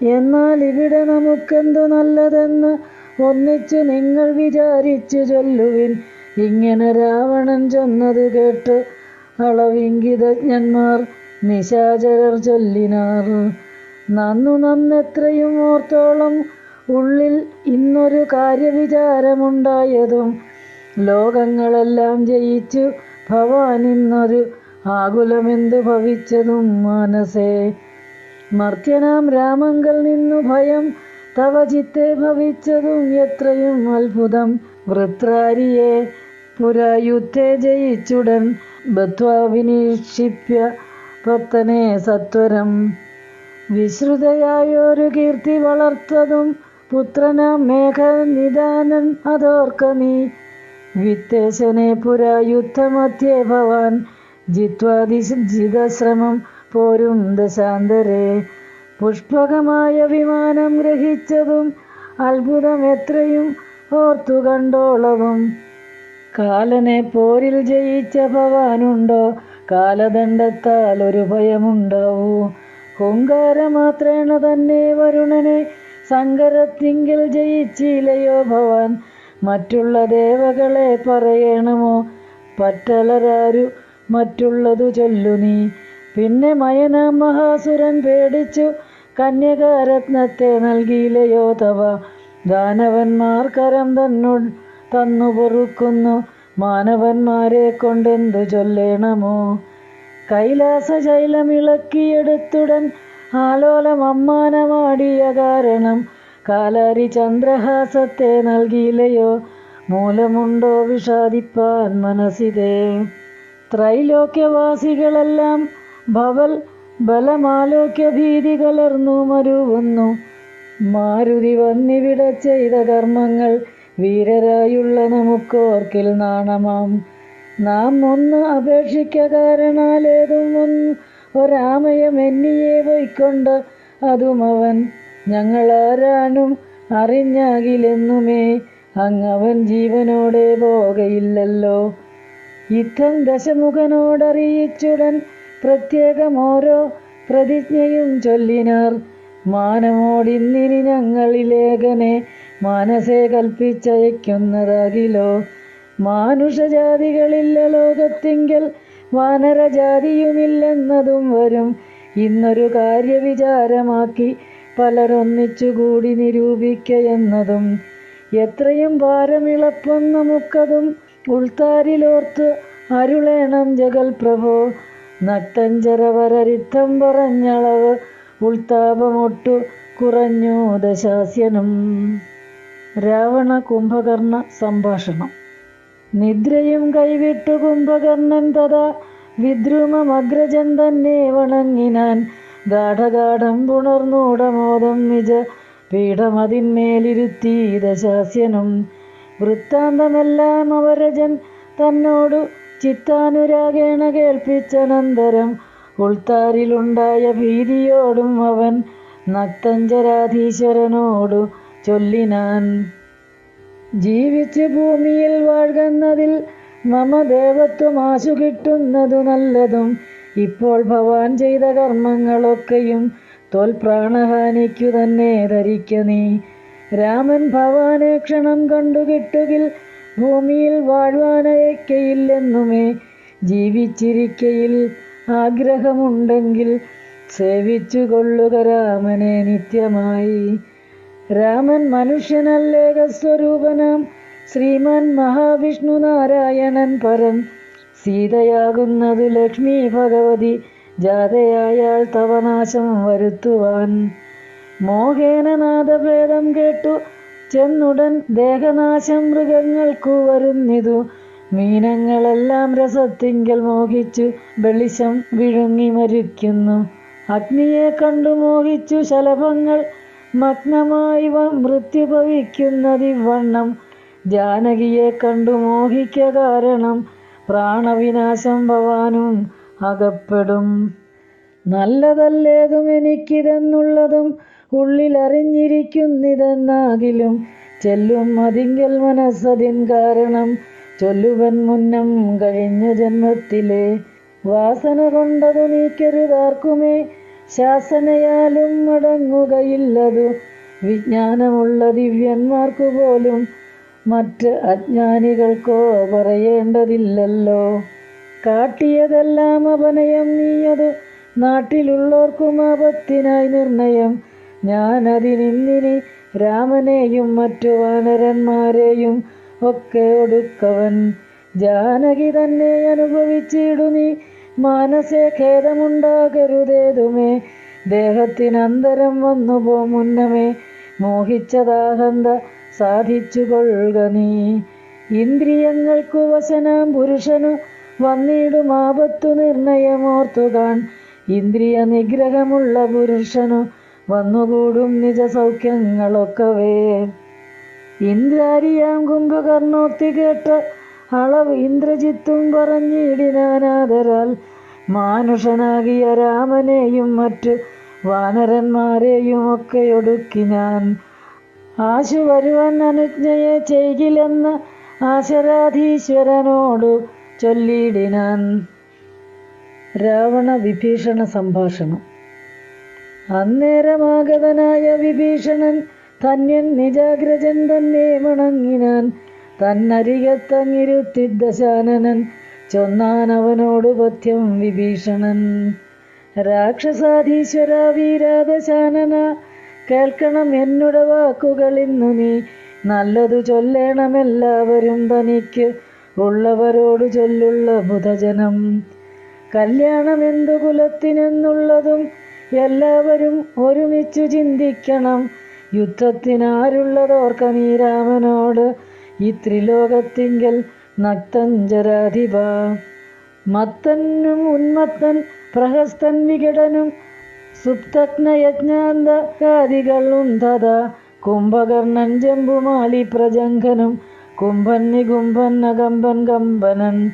എന്നാൽ ഇവിടെ നമുക്കെന്തു നല്ലതെന്ന് ഒന്നിച്ചു നിങ്ങൾ വിചാരിച്ചു ചൊല്ലുവിൻ. ഇങ്ങനെ രാവണൻ ചൊന്നതു കേട്ട് അളവിംഗിതജ്ഞന്മാർ നിശാചരർ ചൊല്ലിനാർ. നന്നെത്രയും ഓർത്തോളം ഉള്ളിൽ ഇന്നൊരു കാര്യവിചാരമുണ്ടായതും ലോകങ്ങളെല്ലാം ജയിച്ചു ഭവാനിന്നൊരു ആകുലമെന്തു ഭവിച്ചതും മാനസേ. മർത്യനാം രാമങ്കൽ നിന്നു ഭയം തവ ചിത്തെ ഭവിച്ചതും എത്രയും അത്ഭുതം. വൃത്രാരിയെ പുരായുദ്ധേ ജയിച്ചുടൻ ബദ്ധ്വാ വിനിക്ഷിപ്യ പത്തനെ സത്വരം. വിശ്രുതയായൊരു കീർത്തി വളർത്തതും പുത്രനാം മേഘനിദാനൻ അതോർക്ക നീ. വിത്തേശനെ പുരായുദ്ധമധ്യേ ഭവാൻ ജിത്വാതിജിതശ്രമം പോരും ദശാന്തരേ. പുഷ്പകമായ വിമാനം ഗ്രഹിച്ചതും അത്ഭുതം എത്രയും ഓർത്തു കണ്ടോളവും. കാലനെ പോരിൽ ജയിച്ച ഭവാനുണ്ടോ കാലദണ്ഡത്താൽ ഒരു ഭയമുണ്ടാവൂ. ഹുങ്കാരമാത്രേണ തന്നെ വരുണനെ സങ്കരത്തിങ്കിൽ ജയിച്ചില്ലയോ ഭവാൻ. മറ്റുള്ള ദേവകളെ പറയണമോ പറ്റലരാരു മറ്റുള്ളതു ചൊല്ലു നീ. പിന്നെ മയനാം മഹാസുരൻ പേടിച്ചു കന്യകാരത്നത്തെ നൽകിയില്ലയോ തവ. ദാനവന്മാർ കരം തന്നു പൊറുക്കുന്നു മാനവന്മാരെ കൊണ്ടെന്തു ചൊല്ലേണമോ. കൈലാസശൈലമിളക്കിയെടുത്തുടൻ ആലോലം അമ്മാനമാടിയ കാരണം കാലാരി ചന്ദ്രഹാസത്തെ നൽകിയില്ലയോ. മൂലമുണ്ടോ വിഷാദിപ്പാൻ മനസ്സിതേ. ത്രൈലോക്യവാസികളെല്ലാം ഭവൽ ബലമാലോക്യ ഭീതി കലർന്നു മരുവുന്നു. മാരുതി വന്നിവിടെ ചെയ്ത കർമ്മങ്ങൾ വീരരായുള്ള നമുക്കോർക്കിൽ നാണമാം. നാം ഒന്ന് അപേക്ഷിക്ക കാരണാലേതും ഒരാമയം എന്നിയെ പൊയ്ക്കൊണ്ട് അതും അവൻ ഞങ്ങളാരാനും അറിഞ്ഞാകിലെന്നുമേ. അങ്ങവൻ ജീവനോടെ പോകയില്ലല്ലോ. യുദ്ധം ദശമുഖനോടറിയിച്ചുടൻ പ്രത്യേകം ഓരോ പ്രതിജ്ഞയും ചൊല്ലിനാർ. മാനമോടിന്നിനി ഞങ്ങളിലേഖനെ മാനസേ കൽപ്പിച്ചയക്കുന്നതാകിലോ. മാനുഷജാതികളില്ല ലോകത്തിങ്കൽ വാനരജാതിയുമില്ലെന്നതും വരും. ഇന്നൊരു കാര്യവിചാരമാക്കി പലരൊന്നിച്ചുകൂടി നിരൂപിക്കയെന്നതും എത്രയും ഭാരമിളപ്പം നമുക്കതും ഉൾത്താരിലോർത്ത് അരുളേണം ജഗൽ പ്രഭോ. നക്തഞ്ചരവരരിത്തം പറഞ്ഞളവ് ഉൾത്താപമൊട്ടു കുറഞ്ഞു ദശാസ്യനും. രാവണ കുംഭകർണ സംഭാഷണം. നിദ്രയും കൈവിട്ടു കുംഭകർണൻ തഥാ വിദ്രുമമഗ്രജൻ തന്നെ വണങ്ങിനാൻ. ഗാഠഗാഠം പുണർന്നൂടമോദം നിജ പീഠമതിന്മേലിരുത്തി ദശാസ്യനും. വൃത്താന്തമെല്ലാം അവരജൻ തന്നോടു ചിത്താനുരാഗേണ കേൾപ്പിച്ചനന്തരം ഉൾത്താരിലുണ്ടായ ഭീതിയോടും അവൻ നക്തഞ്ചരാധീശ്വരനോടു ചൊല്ലിനാൻ. ജീവിച്ചു ഭൂമിയിൽ വാഴ്കന്നതിൽ മമ ദേവത്വമാശു കിട്ടുന്നതു നല്ലതും. ഇപ്പോൾ ഭവാൻ ചെയ്ത കർമ്മങ്ങളൊക്കെയും തോൽ പ്രാണഹാനിക്കു തന്നെ ധരിക്ക നീ. രാമൻ ഭവാനെ ക്ഷണം കണ്ടു കിട്ടുകിൽ ഭൂമിയിൽ വാഴ്വാനയക്കയില്ലെന്നുമേ. ജീവിച്ചിരിക്കയിൽ ആഗ്രഹമുണ്ടെങ്കിൽ സേവിച്ചു കൊള്ളുക രാമനെ നിത്യമായി. രാമൻ മനുഷ്യനല്ലേകസ്വരൂപനാം ശ്രീമാൻ മഹാവിഷ്ണു നാരായണൻ പരൻ. സീതയാകുന്നതു ലക്ഷ്മി ഭഗവതി ജാതയായാൾ തവനാശം വരുത്തുവാൻ. മോഹേന നാദഭേദം കേട്ടു ചെന്നുടൻ ദേഹനാശം മൃഗങ്ങൾക്കു വരുന്നിതു. മീനങ്ങളെല്ലാം രസത്തിങ്കൽ മോഹിച്ചു വെളിച്ചം വിഴുങ്ങി മരിക്കുന്നു. അഗ്നിയെ കണ്ടു മോഹിച്ചു ശലഭങ്ങൾ മഗ്നമായി മൃത്യു ഭവിക്കുന്നതിവണ്ണം. ജാനകിയെ കണ്ടു മോഹിക്ക കാരണം പ്രാണവിനാശം ഭവാനും അകപ്പെടും. നല്ലതല്ലേതും എനിക്കിതെന്നുള്ളതും ഉള്ളിലറിഞ്ഞിരിക്കുന്നിതെന്നാകിലും ചെല്ലും അതിങ്കൽ മനസ്സതിൻ കാരണം ചൊല്ലുവൻ മുന്നം കഴിഞ്ഞ ജന്മത്തിലെ. വാസന കൊണ്ടതു നീക്കരുതാർക്കുമേ ശാസനയാലും മടങ്ങുകയില്ലതു. വിജ്ഞാനമുള്ള ദിവ്യന്മാർക്കു പോലും മറ്റ് അജ്ഞാനികൾക്കോ പറയേണ്ടതില്ലല്ലോ. കാട്ടിയതെല്ലാം അപനയം നീയതു നാട്ടിലുള്ളോർക്കും ആപത്തിനായി നിർണയം. ഞാനതിനിന്നിനി രാമനെയും മറ്റു വാനരന്മാരെയും ഒക്കെ ഒടുക്കവൻ. ജാനകി തന്നെ അനുഭവിച്ചിടു നീ മാനസേ ഖേദമുണ്ടാകരുതേതുമേ. ദേഹത്തിനന്തരം വന്നുപോ മുന്നമേ മോഹിച്ചതാഹന്ത സാധിച്ചു കൊള്ളുക നീ. ഇന്ദ്രിയങ്ങൾക്കു വശനാം പുരുഷനു വന്നിടും ആപത്തു നിർണയമോർത്തുകാൺ. ഇന്ദ്രിയ നിഗ്രഹമുള്ള പുരുഷനു വന്നുകൂടും നിജ സൗഖ്യങ്ങളൊക്കവേ. ഇന്ദ്രാരിയാം കുംഭകർണോക്തി കേട്ട അളവ് ഇന്ദ്രജിത്തും പറഞ്ഞിടിനാനാദരാൽ. മാനുഷനാകിയ രാമനെയും മറ്റു വാനരന്മാരെയും ഒക്കെ ഒടുക്കി ഞാൻ. ആശു വരുവൻ അനുജ്ഞയെ ചെയ്കിലെന്ന ആശരാധീശ്വരനോടു ചൊല്ലിടിനാൻ. രാവണ വിഭീഷണ സംഭാഷണം. അന്നേരമാഗതനായ വിഭീഷണൻ ധന്യൻ നിജാഗ്രജൻ തന്നെ വണങ്ങിനാൻ. തന്നരികത്തങ്ങിരുത്തി ദശാനനൻ ചൊന്നാൻ അവനോടു പഥ്യം വിഭീഷണൻ. രാക്ഷസാധീശ്വര വീരാദശാനന കേൾക്കണം എന്നുടെ വാക്കുകളിന്നു നീ. നല്ലതു ചൊല്ലേണമെല്ലാവരും തനിക്ക് ഉള്ളവരോടു ചൊല്ലുള്ള ബുധജനം. കല്യാണമെന്തു കുലത്തിനെന്നുള്ളതും എല്ലാവരും ഒരുമിച്ചു ചിന്തിക്കണം. യുദ്ധത്തിനാരുള്ളതോർക്ക നീ രാമനോട് ഈ ത്രിലോകത്തിങ്കൽ നക്തഞ്ചരാധിപ. മത്തനും ഉന്മത്തൻ പ്രഹസ്തൻ വികടനും സുപ്തജ്ഞയജ്ഞാന്തകാദികളും തഥാ. കുംഭകർണൻ ജംബുമാലി പ്രജംഘനും കുംഭൻ നികുംഭൻ അകമ്പൻ കമ്പനൻ.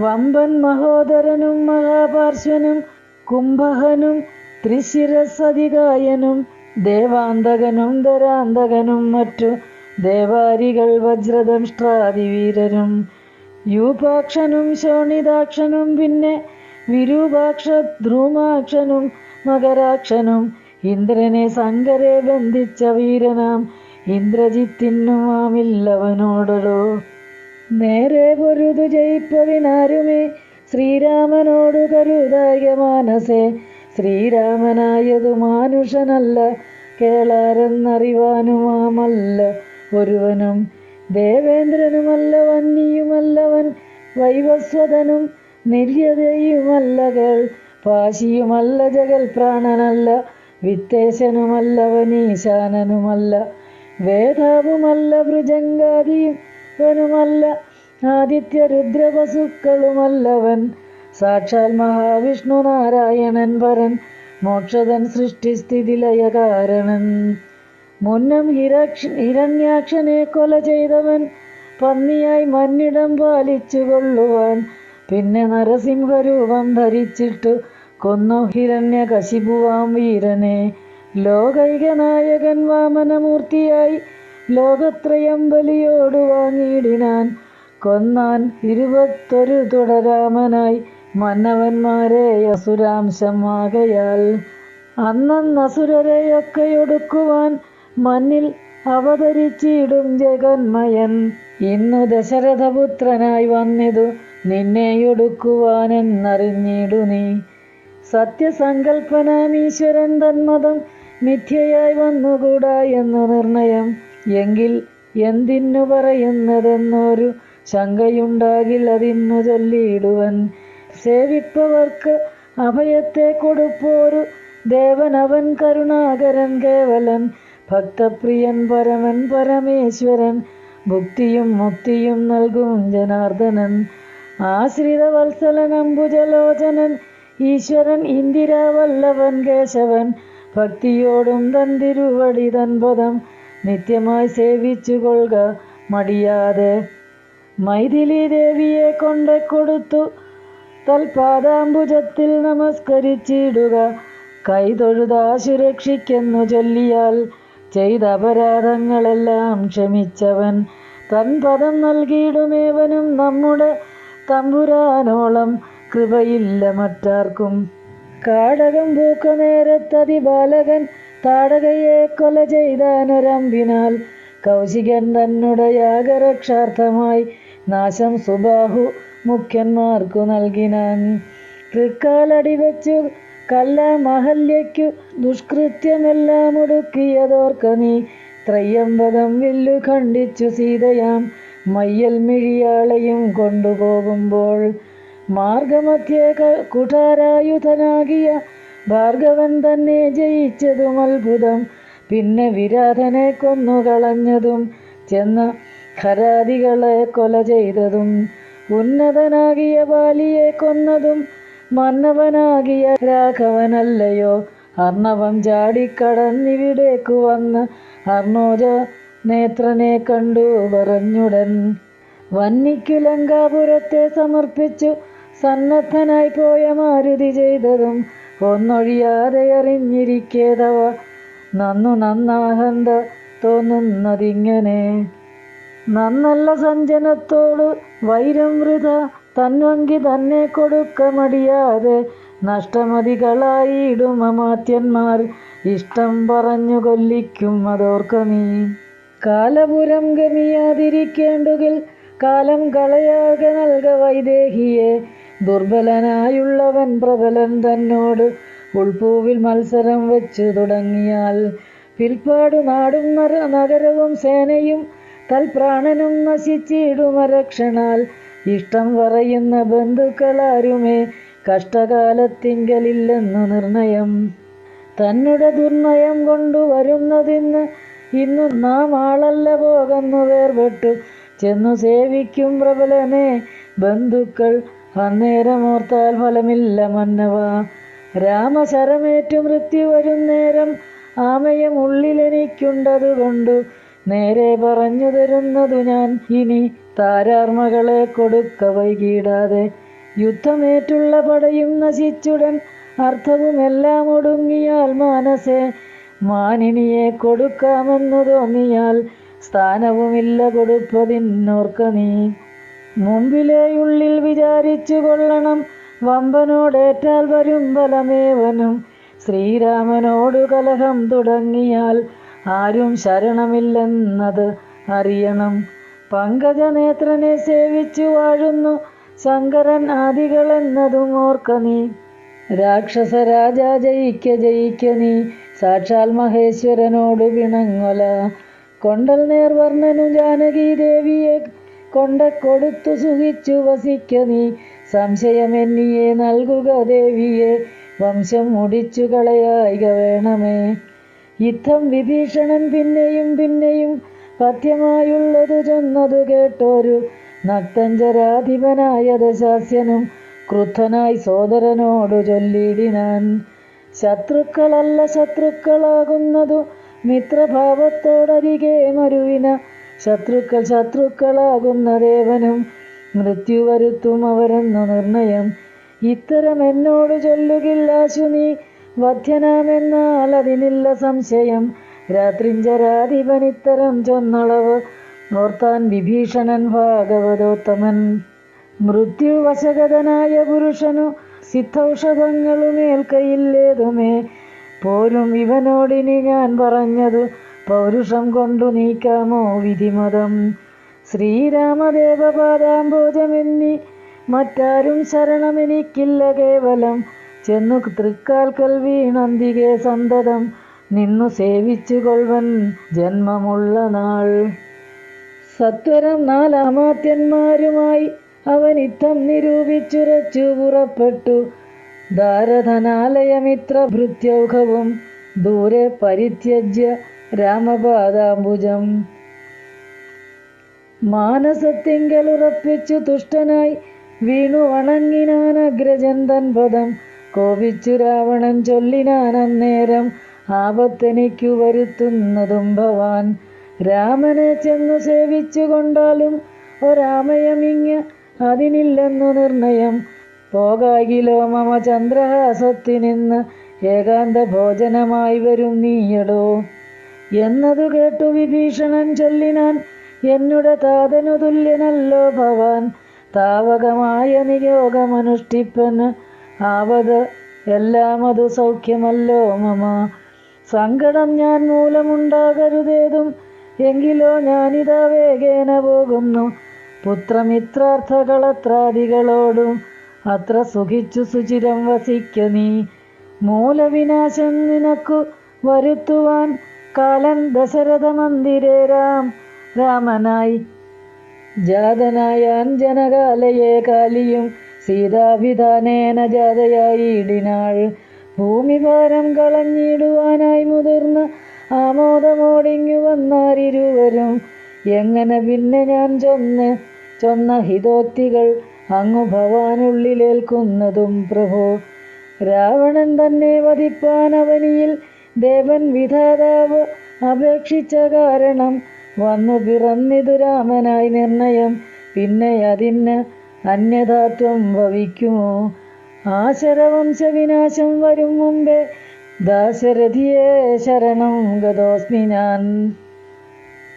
വമ്പൻ മഹോദരനും മഹാപാർശ്വനും കുംഭഹനും ത്രിശിരസധികായനും ദേവാന്തകനും ധരാന്തകനും മറ്റു ദേവാരികൾ വജ്രദംഷ്ട്രാദിവീരരും. യൂപാക്ഷനും ശോണിതാക്ഷനും പിന്നെ വിരൂപാക്ഷ ധ്രുമാക്ഷനും മകരാക്ഷനും. ഇന്ദ്രനെ സങ്കരെ ബന്ധിച്ച വീരനാം ഇന്ദ്രജിത്തിനുമാമില്ലവനോടോ. നേരെ പൊരുതു ജയിപ്പതിനാരുമേ ശ്രീരാമനോടു കരുതായ മാനസേ. ശ്രീരാമനായതു മാനുഷനല്ല കേളാരെന്നറിവാനുമാമല്ല ഒരുവനും. ദേവേന്ദ്രനുമല്ല വന്നിയുമല്ലവൻ വൈവസ്വതനും നിര്യതയുമല്ല കേൾ. പാശിയുമല്ല ജഗൽ പ്രാണനല്ല വിത്തേശനുമല്ലവനീശാനനുമല്ല. വേദാവുമല്ല ഭൃജംഗാദിവനുമല്ല ആദിത്യരുദ്രവസുക്കളുമല്ലവൻ. സാക്ഷാൽ മഹാവിഷ്ണു നാരായണൻ പരൻ മോക്ഷതൻ സൃഷ്ടിസ്ഥിതി ലയകാരണൻ. മുന്നം ഹിരണ്യാക്ഷനെ കൊല ചെയ്തവൻ പന്നിയായി മന്നിടം പാലിച്ചു കൊള്ളുവാൻ. പിന്നെ നരസിംഹരൂപം ധരിച്ചിട്ടു കൊന്നു ഹിരണ്യകശിപുവാം വീരനെ. ലോകൈകനായകൻ വാമനമൂർത്തിയായി ലോകത്രയം ബലിയോടു വാങ്ങിയിടിനാൻ. കൊന്നാൻ 21 തുടരാമനായി മന്നവന്മാരെ അസുരാംശമാകയാൽ. അന്നസുരരെയൊക്കെയൊടുക്കുവാൻ മന്നിൽ അവതരിച്ചിടും ജഗന്മയൻ. ഇന്നു ദശരഥപുത്രനായി വന്നിതു നിന്നെയൊടുക്കുവാനെന്നറിഞ്ഞിടു നീ. സത്യസങ്കൽപ്പനാമീശ്വരൻ തന്മതം മിഥ്യയായി വന്നുകൂടാ എന്നു നിർണയം. എങ്കിൽ എന്തിനു പറയുന്നതെന്നൊരു ശങ്കയുണ്ടാകിൽ അതിന്നു ചൊല്ലിയിടുവൻ. സേവിപ്പവർക്ക് അഭയത്തെ കൊടുപ്പോരു ദേവൻ അവൻ കരുണാകരൻ കേവലൻ. ഭക്തപ്രിയൻ പരമൻ പരമേശ്വരൻ, ഭുക്തിയും മുക്തിയും നൽകും ജനാർദ്ദനൻ. ആശ്രിത വത്സലൻ അംബുജലോചനൻ, ഈശ്വരൻ ഇന്ദിരാവല്ലഭൻ കേശവൻ. ഭക്തിയോടും തൻ തിരുവടി തൻ പദം നിത്യമായി സേവിച്ചു കൊള്ളുക മടിയാതെ. മൈഥിലി ദേവിയെ കൊടുത്തു തൽപാദാംബുജത്തിൽ നമസ്കരിച്ചിടുക. കൈതൊഴുതാശുരക്ഷിക്കെന്നു ചൊല്ലിയാൽ ചെയ്ത അപരാധങ്ങളെല്ലാം ക്ഷമിച്ചവൻ. തൻ പദം നൽകിയിടുമേവനും നമ്മുടെ തമ്പുരാനോളം കൃപയില്ല മറ്റാർക്കും. കാടകം പൂക്ക നേരത്തതിബാലകൻ താടകയെ കൊല ചെയ്താനൊരമ്പിനാൽ, കൗശികൻ തന്നുടെ യാഗരക്ഷാർത്ഥമായി നാശം സുബാഹു മുഖ്യന്മാർക്കു നൽകിനാൻ. തൃക്കാലടിവെച്ചു കല്ലാമഹല്യയ്ക്കു ദുഷ്കൃത്യമെല്ലാം ഒടുക്കിയതോർക്ക നീ. ത്രയ്യംബകം വില്ലു ഖണ്ഡിച്ചു സീതയാം മയ്യൽ മിഴിയാളെയും കൊണ്ടുപോകുമ്പോൾ, മാർഗമധ്യേ കുഠാരായുധനാകിയ ഭാർഗവൻ തന്നെ ജയിച്ചതും അത്ഭുതം. പിന്നെ വിരാധനെ കൊന്നുകളഞ്ഞതും ചെന്ന ഖരാദികളെ കൊല ചെയ്തതും, ഉന്നതനാകിയ ബാലിയെ കൊന്നതും മന്നവനാകിയ രാഘവനല്ലയോ. അർണവം ചാടിക്കടന്നിവിടേക്കു വന്ന് അർണോജ നേത്രനെ കണ്ടു പറഞ്ഞുടൻ, വന്നിക്കു ലങ്കാപുരത്തെ സമർപ്പിച്ചു സന്നദ്ധനായി പോയ മാരുതി ചെയ്തതും ഒന്നൊഴിയാതെ അറിഞ്ഞിരിക്കേതവ നന്നാഹന്ത തോന്നുന്നതിങ്ങനെ. നന്നല്ല സഞ്ജനത്തോടു വൈരം വൃഥ തൻവങ്കി തന്നെ കൊടുക്ക മടിയാതെ. നഷ്ടമതികളായിടും അമാത്യന്മാർ ഇഷ്ടം പറഞ്ഞു കൊല്ലിക്കും അതോർക്ക നീ. കാലപുരം ഗമിയാതിരിക്കേണ്ടുകിൽ കാലം കളയാതെ നൽക വൈദേഹിയെ. ദുർബലനായുള്ളവൻ പ്രബലൻ തന്നോട് ഉൾപ്പൂവിൽ മത്സരം വെച്ചു തുടങ്ങിയാൽ, പിൽപ്പാടു നാടും നഗരവും സേനയും തൽപ്രാണനും നശിച്ചിടുമരക്ഷണാൽ. ഇഷ്ടം പറയുന്ന ബന്ധുക്കളാരുമേ കഷ്ടകാലത്തിങ്കലില്ലെന്നു നിർണയം. തന്നുടെ ദുർനയം കൊണ്ടുവരുന്നതിന്ന് ഇന്നു നാം ആളല്ല പോകുന്നു വേർപെട്ടു ചെന്നു സേവിക്കും പ്രബലനെ ബന്ധുക്കൾ. അന്നേരമോർത്താൽ ഫലമില്ല മന്നവ. രാമശരമേറ്റു മൃത്യു വരുന്നേരം ആമയം ഉള്ളിലെനിക്കുണ്ടതുകൊണ്ടു നേരെ പറഞ്ഞു തരുന്നതു ഞാൻ ഇനി. താരാർമകളെ കൊടുക്ക വൈകിടാതെ. യുദ്ധമേറ്റുള്ള പടയും നശിച്ചുടൻ അർത്ഥവുമെല്ലാം ഒടുങ്ങിയാൽ മാനസേ. മാനിനിയെ കൊടുക്കാമെന്നു തോന്നിയാൽ സ്ഥാനവുമില്ല കൊടുപ്പതിന്നോർക്ക നീ. മുമ്പിലെയുള്ളിൽ വിചാരിച്ചു കൊള്ളണം, വമ്പനോടേറ്റാൽ വരും ബലമേവനും. ശ്രീരാമനോടു കലഹം തുടങ്ങിയാൽ ആരും ശരണമില്ലെന്നത് അറിയണം. പങ്കജനേത്രനെ സേവിച്ചു വാഴുന്നു ശങ്കരൻ ആദികളെന്നതും ഓർക്ക നീ. രാക്ഷസരാജ ജയിക്ക നീ സാക്ഷാൽ മഹേശ്വരനോടു പിണങ്ങൊല. കൊണ്ടൽ നേർവർണ്ണനു ജാനകി ദേവിയെ കൊടുത്തു സുഖിച്ചു വസിക്ക നീ. സംശയമെന്നിയെ നൽകുക ദേവിയെ, വംശം മുടിച്ചു കളയായിക വേണമേ. യുദ്ധം വിഭീഷണൻ പിന്നെയും പിന്നെയും പഥ്യമായുള്ളതു ചൊന്നതു കേട്ടോരു നക്തഞ്ചരാധിപനായ ദശാസ്യനും ക്രുദ്ധനായി സോദരനോടു ചൊല്ലിടിനാൻ. ശത്രുക്കളല്ല ശത്രുക്കളാകുന്നതു മിത്രഭാവത്തോടരികെ മരുവിന. ശത്രുക്കൾ ശത്രുക്കളാകുന്ന ദേവനും മൃത്യു വരുത്തും അവരെന്നു നിർണയം. ഇത്തരം എന്നോട് ചൊല്ലുകില്ലാശു നീ വധ്യനാമെന്നാൽ അതിനില്ല സംശയം. രാത്രിഞ്ചരാധിപനിത്തരം ചൊന്നളവ് ഓർത്താൻ വിഭീഷണൻ ഭാഗവതോത്തമൻ. മൃത്യുവശഗതനായ പുരുഷനു സിദ്ധൌഷധങ്ങളുമേൽക്കയില്ലേതുമേ. പോരും ഇവനോടിനി ഞാൻ പറഞ്ഞതു പൗരുഷം കൊണ്ടു നീക്കാമോ വിധിമതം. ശ്രീരാമദേവപാദാംബോജമെന്നി മറ്റാരും ശരണമെനിക്കില്ല കേവലം. ചെന്നു തൃക്കാൽക്കൽ വീണന്തികെ സന്തതം നിന്നു സേവിച്ചു കൊൾവൻ ജന്മമുള്ള നാൾ. സത്വരം നാലാമാത്യന്മാരുമായി അവൻ യുദ്ധം നിരൂപിച്ചുറച്ചു പുറപ്പെട്ടു. ദാരധനാലയമിത്ര ഭൃത്യൗഘവും ദൂരെ പരിത്യജ്യ രാമപാദാംബുജം. മാനസത്തിങ്കലുറപ്പിച്ചു തുഷ്ടനായി വീണു വണങ്ങിനാനഗ്രജൻ തൻ പദം. കോപിച്ചു രാവണൻ ചൊല്ലിനാൻ അന്നേരം, ആപത്തെനിക്കു വരുത്തുന്നതും ഭവാൻ. രാമനെ ചെന്നു സേവിച്ചു കൊണ്ടാലും ഒരാമയമിങ്ങ് അതിനില്ലെന്നു നിർണയം. പോകാകിലോ മമ ചന്ദ്രഹാസത്തിനിന്ന് ഏകാന്ത ഭോജനമായി വരും നീയടോ. എന്നതു കേട്ടു വിഭീഷണൻ ചൊല്ലിനാൻ, എന്നുടെ താതനു തുല്യനല്ലോ ഭവാൻ. താവകമായ നിയോഗമനുഷ്ഠിപ്പന് ആവത് എല്ലാം അതു സൗഖ്യമല്ലോ മമ. സങ്കടം ഞാൻ മൂലമുണ്ടാകരുതേതും, എങ്കിലോ ഞാനിതാ വേഗേന പോകുന്നു. പുത്രമിത്രാർത്ഥകളത്രാദികളോടും അത്ര സുഖിച്ചു സുചിരം വസിക്ക നീ. മൂലവിനാശം നിനക്കു വരുത്തുവാൻ കാലൻ ദശരഥ മന്ദിരേ രാമനായി ജാതനായാൻ ജനകാലയെ കാലിയും സീതാഭിധാനേന ജാതയായിടിനാൾ. ഭൂമിഭാരം കളഞ്ഞിടുവാനായി മുതിർന്ന് ആമോദമോടിങ്ങു വന്നാരിരുവരും. എങ്ങനെ പിന്നെ ഞാൻ ചൊന്ന ഹിതോക്തികൾ അങ്ങു ഭവാനുള്ളിലേൽക്കുന്നതും പ്രഭോ. രാവണൻ തന്നെ വധിപ്പാൻ അവനിയിൽ ദേവൻ വിധാതാവ് അപേക്ഷിച്ച കാരണം വന്നു പിറന്നിതു രാമനായി നിർണയം. പിന്നെ അതിന് അന്യഥാത്വം ഭവിക്കുമോ? ആശരവംശവിനാശം വരും മുമ്പേ ദാശരഥിയെ ശരണം ഗതോസ്മി ഞാൻ.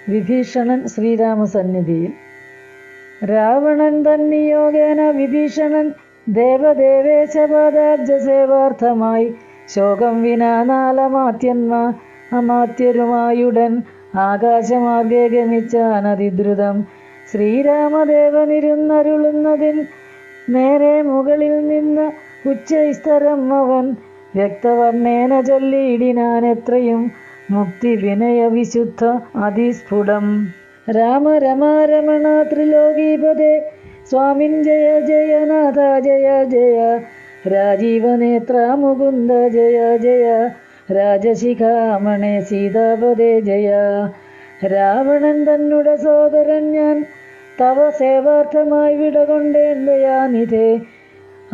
വിഭീഷണൻ ശ്രീരാമസന്നിധിയിൽ. രാവണൻ തന്നിയോഗേന വിഭീഷണൻ ദേവദേവേശപാദാബ്ജസേവാർത്ഥമായി ശോകം വിനാ അമാത്യരുമായുടൻ ആകാശമാർഗെ ഗമിച്ചാനതിദ്രുതം. ശ്രീരാമദേവനിരുന്നരുളുന്നതിൻ നേരെ മുകളിൽ നിന്ന് ഉച്ചൈസ്തരം അവൻ വ്യക്തവർണ്ണേന ചൊല്ലിയിടിനാനെത്രയും മുക്തി വിനയ വിശുദ്ധ അതിസ്ഫുടം. രാമ രമാരമണ ത്രിലോകീപദേ സ്വാമിൻ ജയ ജയ നാഥ ജയ ജയ. രാജീവനേത്ര മുകുന്ദ ജയ ജയ. രാജശിഖാമണേ സീതാപദേ ജയ. രാവണൻ തന്നുടെ സോദരൻ ഞാൻ തവ സേവാർത്ഥമായി വിടകൊണ്ടേൻ ദയാനിധേ.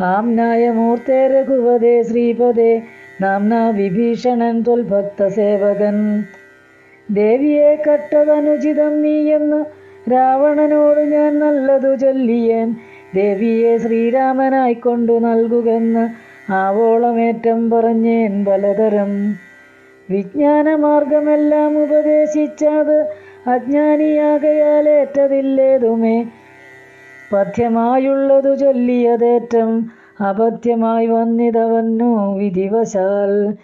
ആംനായ മൂർത്തേ രഘുപദേ ശ്രീപദേ നാംനാ വിഭീഷണൻ ത്വൽഭക്ത സേവകൻ. ദേവിയെ കട്ടതനുചിതം നീയെന്ന് രാവണനോട് ഞാൻ നല്ലതു ചൊല്ലിയേൻ. ദേവിയെ ശ്രീരാമനായിക്കൊണ്ടു നൽകുകെന്ന് ആവോളമേറ്റം പറഞ്ഞേൻ പലതരം. വിജ്ഞാനമാർഗമെല്ലാം ഉപദേശിച്ചത് അജ്ഞാനിയാകയാലേറ്റതില്ലേതുമേ. പഥ്യമായുള്ളതു ചൊല്ലിയതേറ്റം അപഥ്യമായി വന്നിതവന്നു വിധിവശാൽ.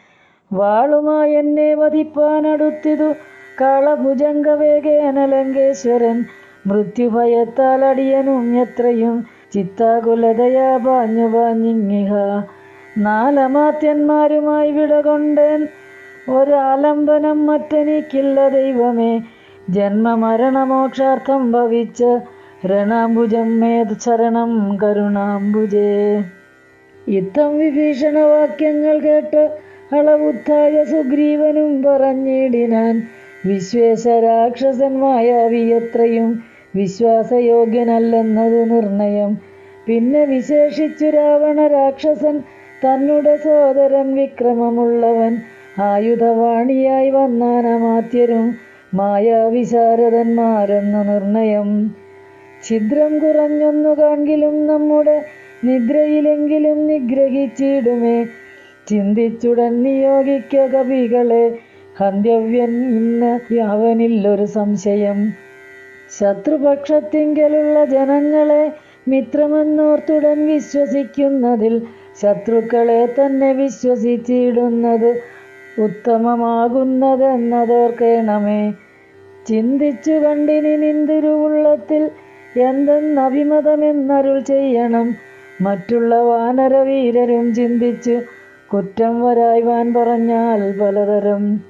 വാളുമായി എന്നെ വധിപ്പാനടുത്തിതു കാളഭുജംഗവേഗേന ലങ്കേശ്വരൻ. മൃത്യുഭയത്താൽ അടിയനും എത്രയും ചിത്താകുലതയാ പാഞ്ഞിങ്ങിഹ. നാലമാത്യന്മാരുമായി വിടകൊണ്ടേൻ ഒരാലംബനം മറ്റെനിക്കില്ല ദൈവമേ. ജന്മമരണമോക്ഷാർത്ഥം ഭവിച്ച രണാംബുജം മേത് ശരണം കരുണാംബുജേ. ഇത്തം വിഭീഷണവാക്യങ്ങൾ കേട്ട് അളവുത്തായ സുഗ്രീവനും പറഞ്ഞിടിനാൻ, വിശ്വേശരാക്ഷസൻ മായാവിയത്രയും വിശ്വാസയോഗ്യനല്ലെന്നതു നിർണയം. പിന്നെ വിശേഷിച്ചു രാവണ രാക്ഷസൻ തന്നുടെ സോദരൻ വിക്രമമുള്ളവൻ. ആയുധവാണിയായി വന്നാനമാത്യരും മായാവിശാരദന്മാരെന്നു നിർണയം. ഛിദ്രം കുറഞ്ഞൊന്നു കാൺകിലും നമ്മുടെ നിദ്രയിലെങ്കിലും നിഗ്രഹിച്ചിടുമേ. ചിന്തിച്ചുടൻ നിയോഗിക്ക കവികളെ ഹന്യവ്യൻ ഇന്ന് അവനില്ലൊരു സംശയം. ശത്രുപക്ഷത്തിങ്കലുള്ള ജനങ്ങളെ മിത്രമെന്നോർത്തുടൻ വിശ്വസിക്കുന്നതിൽ ശത്രുക്കളെ തന്നെ വിശ്വസിച്ചിടുന്നത് ഉത്തമമാകുന്നതെന്നതോർക്കേണമേ. ചിന്തിച്ചു കണ്ടിനി നിന്തിരുവുള്ളത്തിൽ എന്തെന്നഭിമതമെന്നരുൾ ചെയ്യണം. മറ്റുള്ള വാനരവീരരും ചിന്തിച്ചു കുറ്റം വരായ്വാൻ പറഞ്ഞാൽ പലതരം.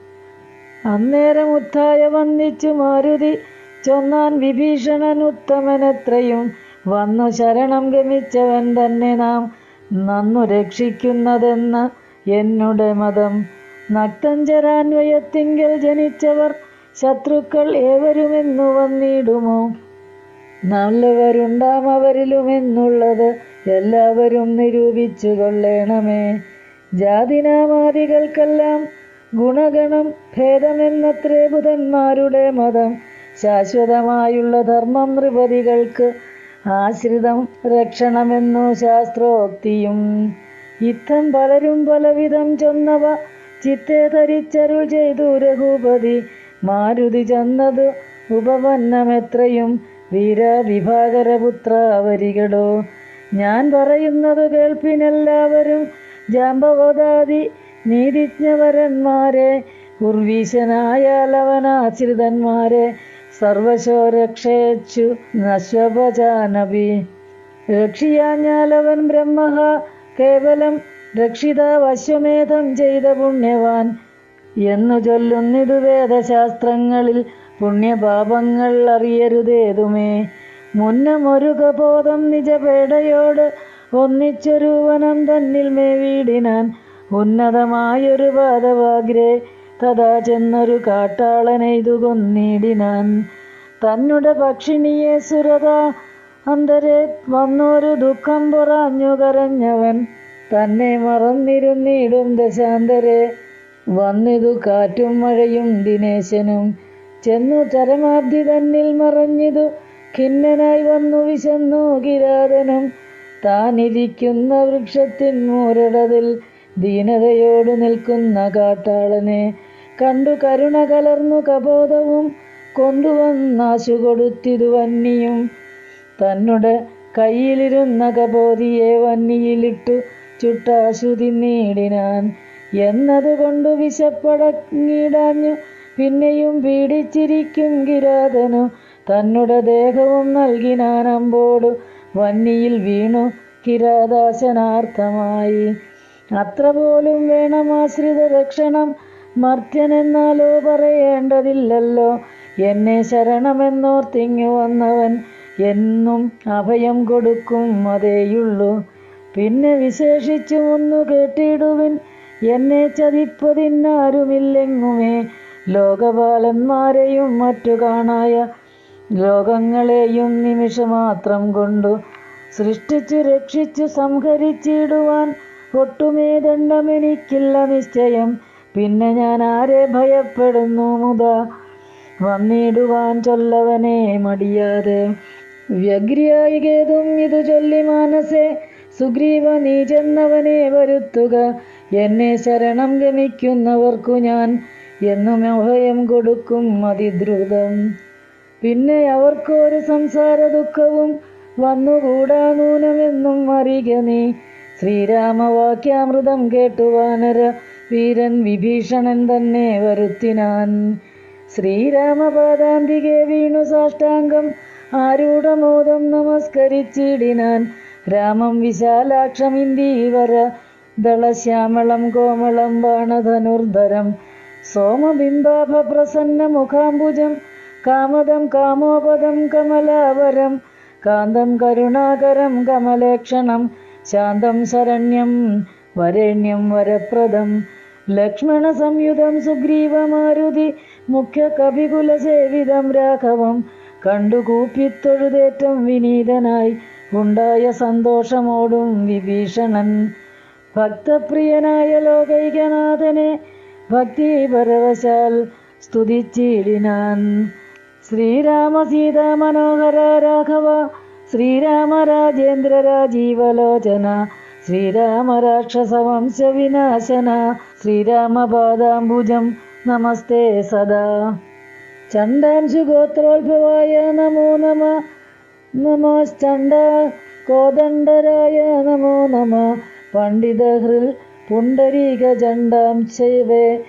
അന്നേരം ഉത്ഥായ വന്ദിച്ചു മാരുതി ചൊന്നാൻ, വിഭീഷണൻ ഉത്തമനെത്രയും വന്നു ശരണം ഗമിച്ചവൻ തന്നെ നാം നന്നു രക്ഷിക്കുന്നതെന്ന് എന്നുടെ മതം. നക്തഞ്ചരാന്വയത്തിങ്കൽ ജനിച്ചവർ ശത്രുക്കൾ ഏവരുമെന്നു വന്നിടുമോ? നല്ലവരുണ്ടാം അവരിലുമെന്നുള്ളത് എല്ലാവരും നിരൂപിച്ചു കൊള്ളേണമേ. ജാതിനാമാദികൾക്കെല്ലാം ഗുണഗണം ഭേദമെന്നത്രേ ബുധന്മാരുടെ മതം. ശാശ്വതമായുള്ള ധർമ്മം നൃപതികൾക്ക് ആശ്രിതം രക്ഷണമെന്നു ശാസ്ത്രോക്തിയും. ഇത്തം പലരും പലവിധം ചൊന്നവ ചിത്തെ ധരിച്ചരുൾ ചെയ്തു രഘുപതി. മാരുതി ചെന്നത് ഉപപന്നമെത്രയും വീരവിഭാകരപുത്ര വരികളോ. ഞാൻ പറയുന്നത് കേൾപ്പിനെല്ലാവരും. ജാമ്പവതാദി നീതിജ്ഞവരന്മാരെ ഉർവീശനായാലവനാശ്രിതന്മാരെ സർവശോ രക്ഷേച്ചു നശ്വപചാനപി. രക്ഷിയാഞ്ഞാലവൻ ബ്രഹ്മഹ കേവലം രക്ഷിതാവശ്വമേധം ചെയ്ത പുണ്യവാൻ എന്നു ചൊല്ലുന്നിതു വേദശാസ്ത്രങ്ങളിൽ. പുണ്യപാപങ്ങൾ അറിയരുതേതുമേ. മുന്നമൊരു കബോധം നിജപേടയോട് ഒന്നിച്ചൊരു വനം തന്നിൽ മേവീടിനാൻ. ഉന്നതമായൊരു പാദവാഗ്രേ തഥാ ചെന്നൊരു കാട്ടാളനെയ്തു കൊന്നിടിനാൻ. തന്നുടെ പക്ഷിണിയെ സുരത അന്തരെ വന്നൊരു ദുഃഖം പൊറാഞ്ഞു കരഞ്ഞവൻ. തന്നെ മറന്നിരുന്നിടും ദശാന്തരെ വന്നിതു കാറ്റും മഴയും ദിനേശനും. ചെന്നു ചരമാബ്ദി തന്നിൽ മറഞ്ഞിതു ഖിന്നനായി വന്നു വിശന്നു കിരാതനും. താനിരിക്കുന്ന വൃക്ഷത്തിൻ മൂരടതിൽ ദീനതയോടു നിൽക്കുന്ന കാട്ടാളനെ കണ്ടു കരുണ കലർന്നു കബോധവും കൊണ്ടുവന്നാശു കൊടുത്തിതു വന്നിയും. തന്നുടെ കയ്യിലിരുന്ന കബോധിയെ വന്നിയിലിട്ടു ചുട്ടാശു തിന്നിടിനാൻ. എന്നതുകൊണ്ടു വിശപ്പടങ്ങിടാഞ്ഞു പിന്നെയും പീഡിച്ചിരിക്കും കിരാതനു. തന്നുടെ ദേഹവും നൽകിനാൻ അമ്പോടു വന്നിയിൽ വീണു കിരാതാശനാർത്ഥമായി. അത്ര പോലും വേണമാശ്രിത രക്ഷണം മർത്യനെന്നാലോ പറയേണ്ടതില്ലല്ലോ. എന്നെ ശരണമെന്നോർത്തിങ്ങു വന്നവൻ എന്നും അഭയം കൊടുക്കും അതേയുള്ളൂ. പിന്നെ വിശേഷിച്ചു ഒന്നു കേട്ടിടുവിൻ, എന്നെ ചതിപ്പതിന്നാരുമില്ലെങ്ങുമേ. ലോകപാലന്മാരെയും മറ്റു കാണായ ലോകങ്ങളെയും നിമിഷമാത്രം കൊണ്ടു സൃഷ്ടിച്ചു രക്ഷിച്ചു സംഹരിച്ചിടുവാൻ ഒട്ടുമേ ദണ്ഡമെനിക്കില്ല നിശ്ചയം. പിന്നെ ഞാൻ ആരെ ഭയപ്പെടുന്നു മുതാ വന്നിടുവാൻ ചൊല്ലവനെ മടിയാതെ. വ്യഗ്രിയായി കേതും ഇതു ചൊല്ലി മാനസേ സുഗ്രീവ നീ ചെന്നവനെ വരുത്തുക. എന്നെ ശരണം ഗമിക്കുന്നവർക്കു ഞാൻ എന്നും അഭയം കൊടുക്കും അതിദ്രുതം. പിന്നെ അവർക്കൊരു സംസാര ദുഃഖവും വന്നുകൂടാ നൂനമെന്നും അറിക നീ. ശ്രീരാമവാക്യാമൃതം കേട്ടു വാനര വീരൻ വിഭീഷണൻ തന്നെ വരുത്തിനാൻ. ശ്രീരാമപാദാന്തികെ വീണു സാഷ്ടാംഗം ആരൂഢമോദം നമസ്കരിച്ചിടിനാൻ. രാമം വിശാലാക്ഷം ഇന്ദീവര ദളശ്യാമളം കോമളം ബാണധനുർധരം സോമബിംബാഭ പ്രസന്ന മുഖാംബുജം കാമദം കാമോപദം കമലാവരം കാന്തം കരുണാകരം കമലേക്ഷണം ശാന്തം ശരണ്യം വരേണ്യം വരപ്രദം ലക്ഷ്മണ സംയുതം സുഗ്രീവമാരുതി മുഖ്യ കപികുലസേവിതം രാഘവം കണ്ടു കൂപ്പിത്തൊഴുതേറ്റം വിനീതനായി ഉണ്ടായ സന്തോഷമോടും വിഭീഷണൻ. ഭക്തപ്രിയനായ ലോകൈകനാഥനെ ഭക്തിപരവശാൽ സ്തുതിച്ചിടിനാൻ. ശ്രീരാമ സീതാ മനോഹര രാഘവ ശ്രീരാമ രാജേന്ദ്ര രാജീവലോചന ശ്രീരാമ രാക്ഷസ വംശ വിനാശന ശ്രീരാമപാദാംബുജം നമസ്തേ സദാ. ചണ്ഡാംശുഗോത്രോത്ഭവായ നമോ നമ നമശ്ചണ്ഡ കോദണ്ഡരായ നമോ നമ പണ്ഡിതഹൃൽ പുണ്ടരീക ചണ്ഡാംശവേ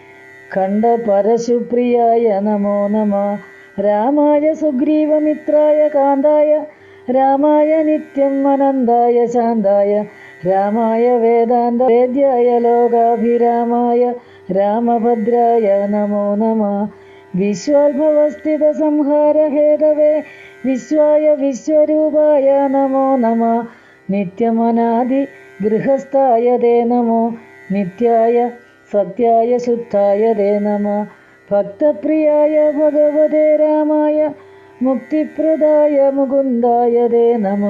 ഖണ്ഡ പരശുപ്രിയായ നമോ നമ രാമായ സുഗ്രീവമിത്രായ കാന്തായ രാമായ നിത്യം അനന്തായ ശാന്തായ രാമായ വേദാന്ത വേദ്യായ ലോകാഭിരാമായ രാമഭദ്രായ നമോ നമ വിശ്വോത്ഭവസ്ഥിത സംഹാര ഹേതവേ വിശ്വായ വിശ്വരൂപായ നമോ നമ നിത്യമനാദി ഗൃഹസ്ഥായ തേ നമോ നിത്യായ സത്യായ ശുദ്ധായ തേ നമ. ഭക്തപ്രിയായ ഭഗവതേ രാമായ മുക്തിപ്രദായ മുകുന്ദായ തേ നമ.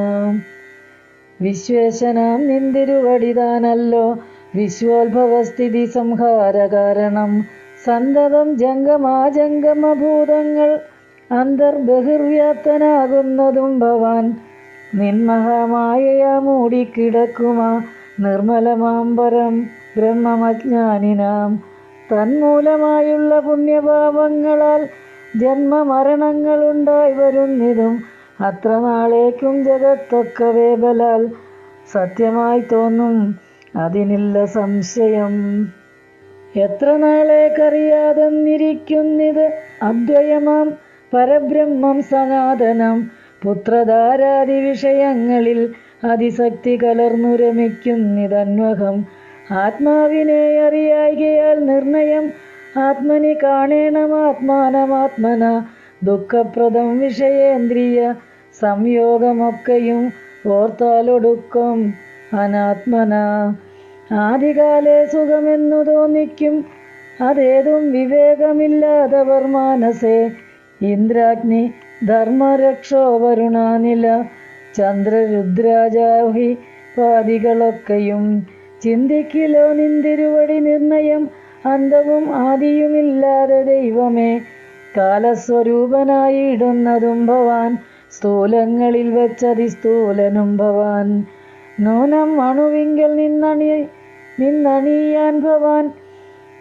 വിശ്വേശനാം നിന്തിരുവടിതാനല്ലോ വിശ്വോത്ഭവസ്ഥിതി സംഹാര കാരണം. സന്തതം ജംഗമാജംഗമഭൂതങ്ങൾ അന്തർബഹിർവ്യാപ്തനാകുന്നതും ഭവാൻ. നിന്മഹാമായയാ മൂടിക്കിടക്കുമാ നിർമ്മലമാംബരം ബ്രഹ്മമജ്ഞാനിനാം. തന്മൂലമായുള്ള പുണ്യപാപങ്ങളാൽ ജന്മമരണങ്ങളുണ്ടായി വരുന്നിതും അത്ര നാളേക്കും ജഗത്തൊക്കവേ ബലാൽ സത്യമായി തോന്നും അതിനില്ല സംശയം. എത്ര നാളേക്കറിയാതെന്നിരിക്കുന്നിത് അദ്വയമാം പരബ്രഹ്മം സനാതനം. പുത്രധാരാദി വിഷയങ്ങളിൽ അതിശക്തി കലർന്നു രമിക്കുന്നിതന്വഹം. ആത്മാവിനെ അറിയായികയാൽ നിർണയം ആത്മനി കാണേണമാത്മാനമാത്മന. ദുഃഖപ്രദം വിഷയേന്ദ്രിയ സംയോഗമൊക്കെയും ഓർത്താലൊടുക്കം അനാത്മന. ആദികാലേ സുഖമെന്നു തോന്നിക്കും അതേതും വിവേകമില്ലാതവർ മാനസേ. ഇന്ദ്രാഗ്നി ധർമ്മരക്ഷോ വരുണാനില ചന്ദ്രരുദ്രാജാഹി പാദികളൊക്കെയും ചിന്തിക്കിലോ നിന്തിരുവടി നിർണയം. അന്തവും ആദിയുമില്ലാതെ ദൈവമേ കാലസ്വരൂപനായിടുന്നതും ഭവാൻ. സ്ഥൂലങ്ങളിൽ വെച്ചതിസ്ഥൂലനും ഭവാൻ. നൂനം അണുവിങ്കൽ നിന്നണിയാൻ ഭവാൻ.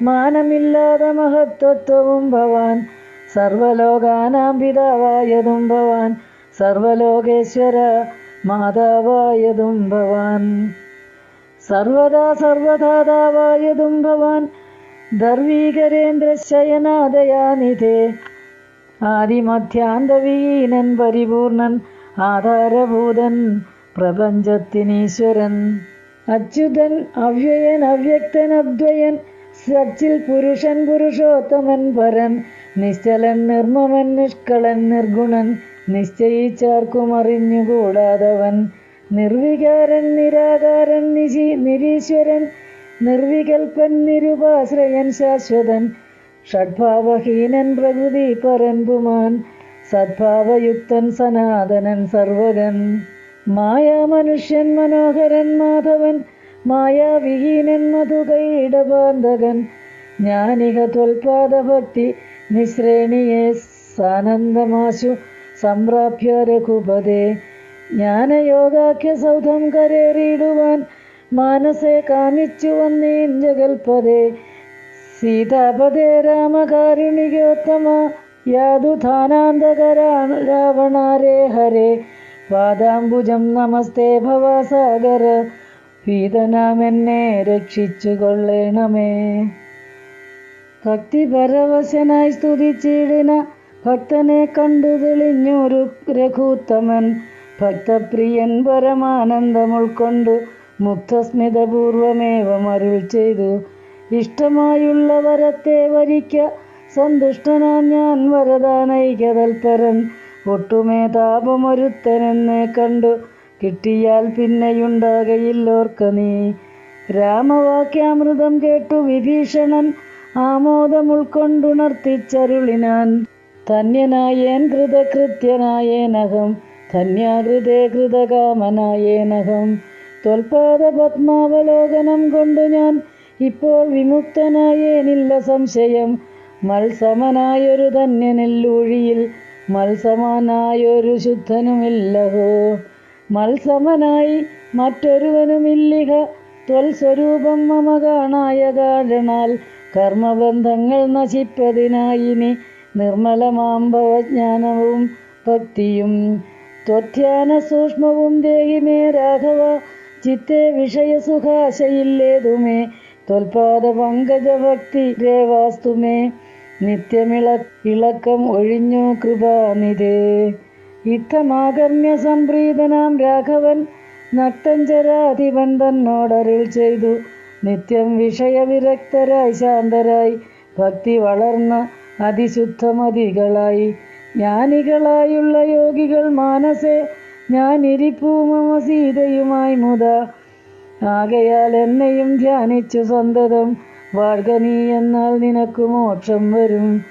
മാനമില്ലാതെ മഹത്വത്വവും ഭവാൻ. സർവലോകാനാം പിതാവായതും ഭവാൻ. സർവലോകേശ്വര മാതാവായതും ഭവാൻ. സർവദാ സർവധാതാവായതും ഭവാൻ. ദർവീകരേന്ദ്രശയനാദയാനിധേ ആദിമധ്യാന്തവിഹീനൻ പരിപൂർണൻ ആധാരഭൂതൻ പ്രപഞ്ചത്തിനീശ്വരൻ. അച്യുതൻ അവ്യയൻ അവ്യക്തൻ അദ്വയൻ സച്ചിൽ പുരുഷൻ പുരുഷോത്തമൻ പരൻ. നിശ്ചലൻ നിർമ്മമൻ നിഷ്കളൻ നിർഗുണൻ നിശ്ചയിച്ചാർക്കും അറിഞ്ഞുകൂടാതവൻ. നിർവികാരൻ നിരാകാരൻ നിരീശ്വരൻ നിർവികൽപ്പൻ നിരുപാശ്രയൻ ശാശ്വതൻ. ഷഡ്ഭാവഹീനൻ പ്രകൃതി പരൻ പുമാൻ. സദ്ഭാവയുക്തൻ സനാതനൻ സർവകൻ. മായാമനുഷ്യൻ മനോഹരൻ മാധവൻ. മായാവിഹീനൻ മധുകൈടബാന്ധകൻ. ജ്ഞാനിക ത്വൽപാദഭക്തി നിശ്രേണിയെ സാനന്ദമാശു സംപ്രാപ്യ രഘുപതേ. ജ്ഞാനയോഗാഖ്യസൗധം കരേറിയിടുവാൻ മാനസേ കാമിച്ചു വന്നീൻ ജഗൽപദേ. സീതാപദേ രാമകാരുണികോത്തമ യാതുധാനാന്തകരാ രാവണാരേ ഹരേ. പാദാംബുജം നമസ്തേ ഭവസാഗര പീതനാമെന്നെ രക്ഷിച്ചു കൊള്ളേണമേ. ഭക്തിപരവശനായി സ്തുതിച്ചിടിന ഭക്തനെ കണ്ടു തെളിഞ്ഞു രഘുത്തമൻ. ഭക്തപ്രിയൻ പരമാനന്ദമുൾക്കൊണ്ടു മുക്തസ്മിതപൂർവമേവം അരുൾ ചെയ്തു. ഇഷ്ടമായുള്ള വരത്തെ വരിക്ക സന്തുഷ്ടനാം ഞാൻ വരദാനൈകതൽപരൻ. ഒട്ടുമേ താപമൊരുത്തനെന്നെ കണ്ടു കിട്ടിയാൽ പിന്നെയുണ്ടാകയില്ലോർക്ക നീ. രാമവാക്യാമൃതം കേട്ടു വിഭീഷണൻ ആമോദമുൾക്കൊണ്ടുണർത്തിച്ചരുളിനാൻ. ധന്യനായേൻ കൃതകൃത്യനായേനഹം ധന്യാകൃതേ കൃതകാമനായേനഹം. ത്വൽപാദപത്മാവലോകനം കൊണ്ടു ഞാൻ ഇപ്പോൾ വിമുക്തനായേനില്ല സംശയം. മത്സമനായൊരു ധന്യനില്ലൂഴിയിൽ മത്സമനായൊരു ശുദ്ധനുമില്ലഹോ. മത്സമനായി മറ്റൊരുവനുമില്ലിഹ ത്വൽസ്വരൂപം മമ കാണായ കാരണാൽ. കർമ്മബന്ധങ്ങൾ നശിപ്പതിനായിനി നിർമ്മലമാംഭവജ്ഞാനവും ഭക്തിയും. ത്വധ്യാന സൂക്ഷ്മവും ദേഹി മേ രാഘവ ചിത്തേ വിഷയസുഖാശയില്ലേതുമേ. ത്വൽപാദപങ്കജഭക്തി രേവാസ്തുമേ നിത്യമിളക്കം ഒഴിഞ്ഞു കൃപാനിധേ. ഇത്തമാകർണ്യ സംപ്രീതനാം രാഘവൻ നക്തഞ്ചരാധിപൻ തന്നോടരുൾ ചെയ്തു. നിത്യം വിഷയവിരക്തരായി ശാന്തരായി ഭക്തി വളർന്ന അതിശുദ്ധമതികളായി ജ്ഞാനികളായുള്ള യോഗികൾ മാനസേ. ഞാനിരിപ്പൂ മമ സീതയുമായി മുത. ആകയാൽ എന്നെയും ധ്യാനിച്ചു സന്തതം വാഴ്ക നീ എന്നാൽ നിനക്കു മോക്ഷം വരും.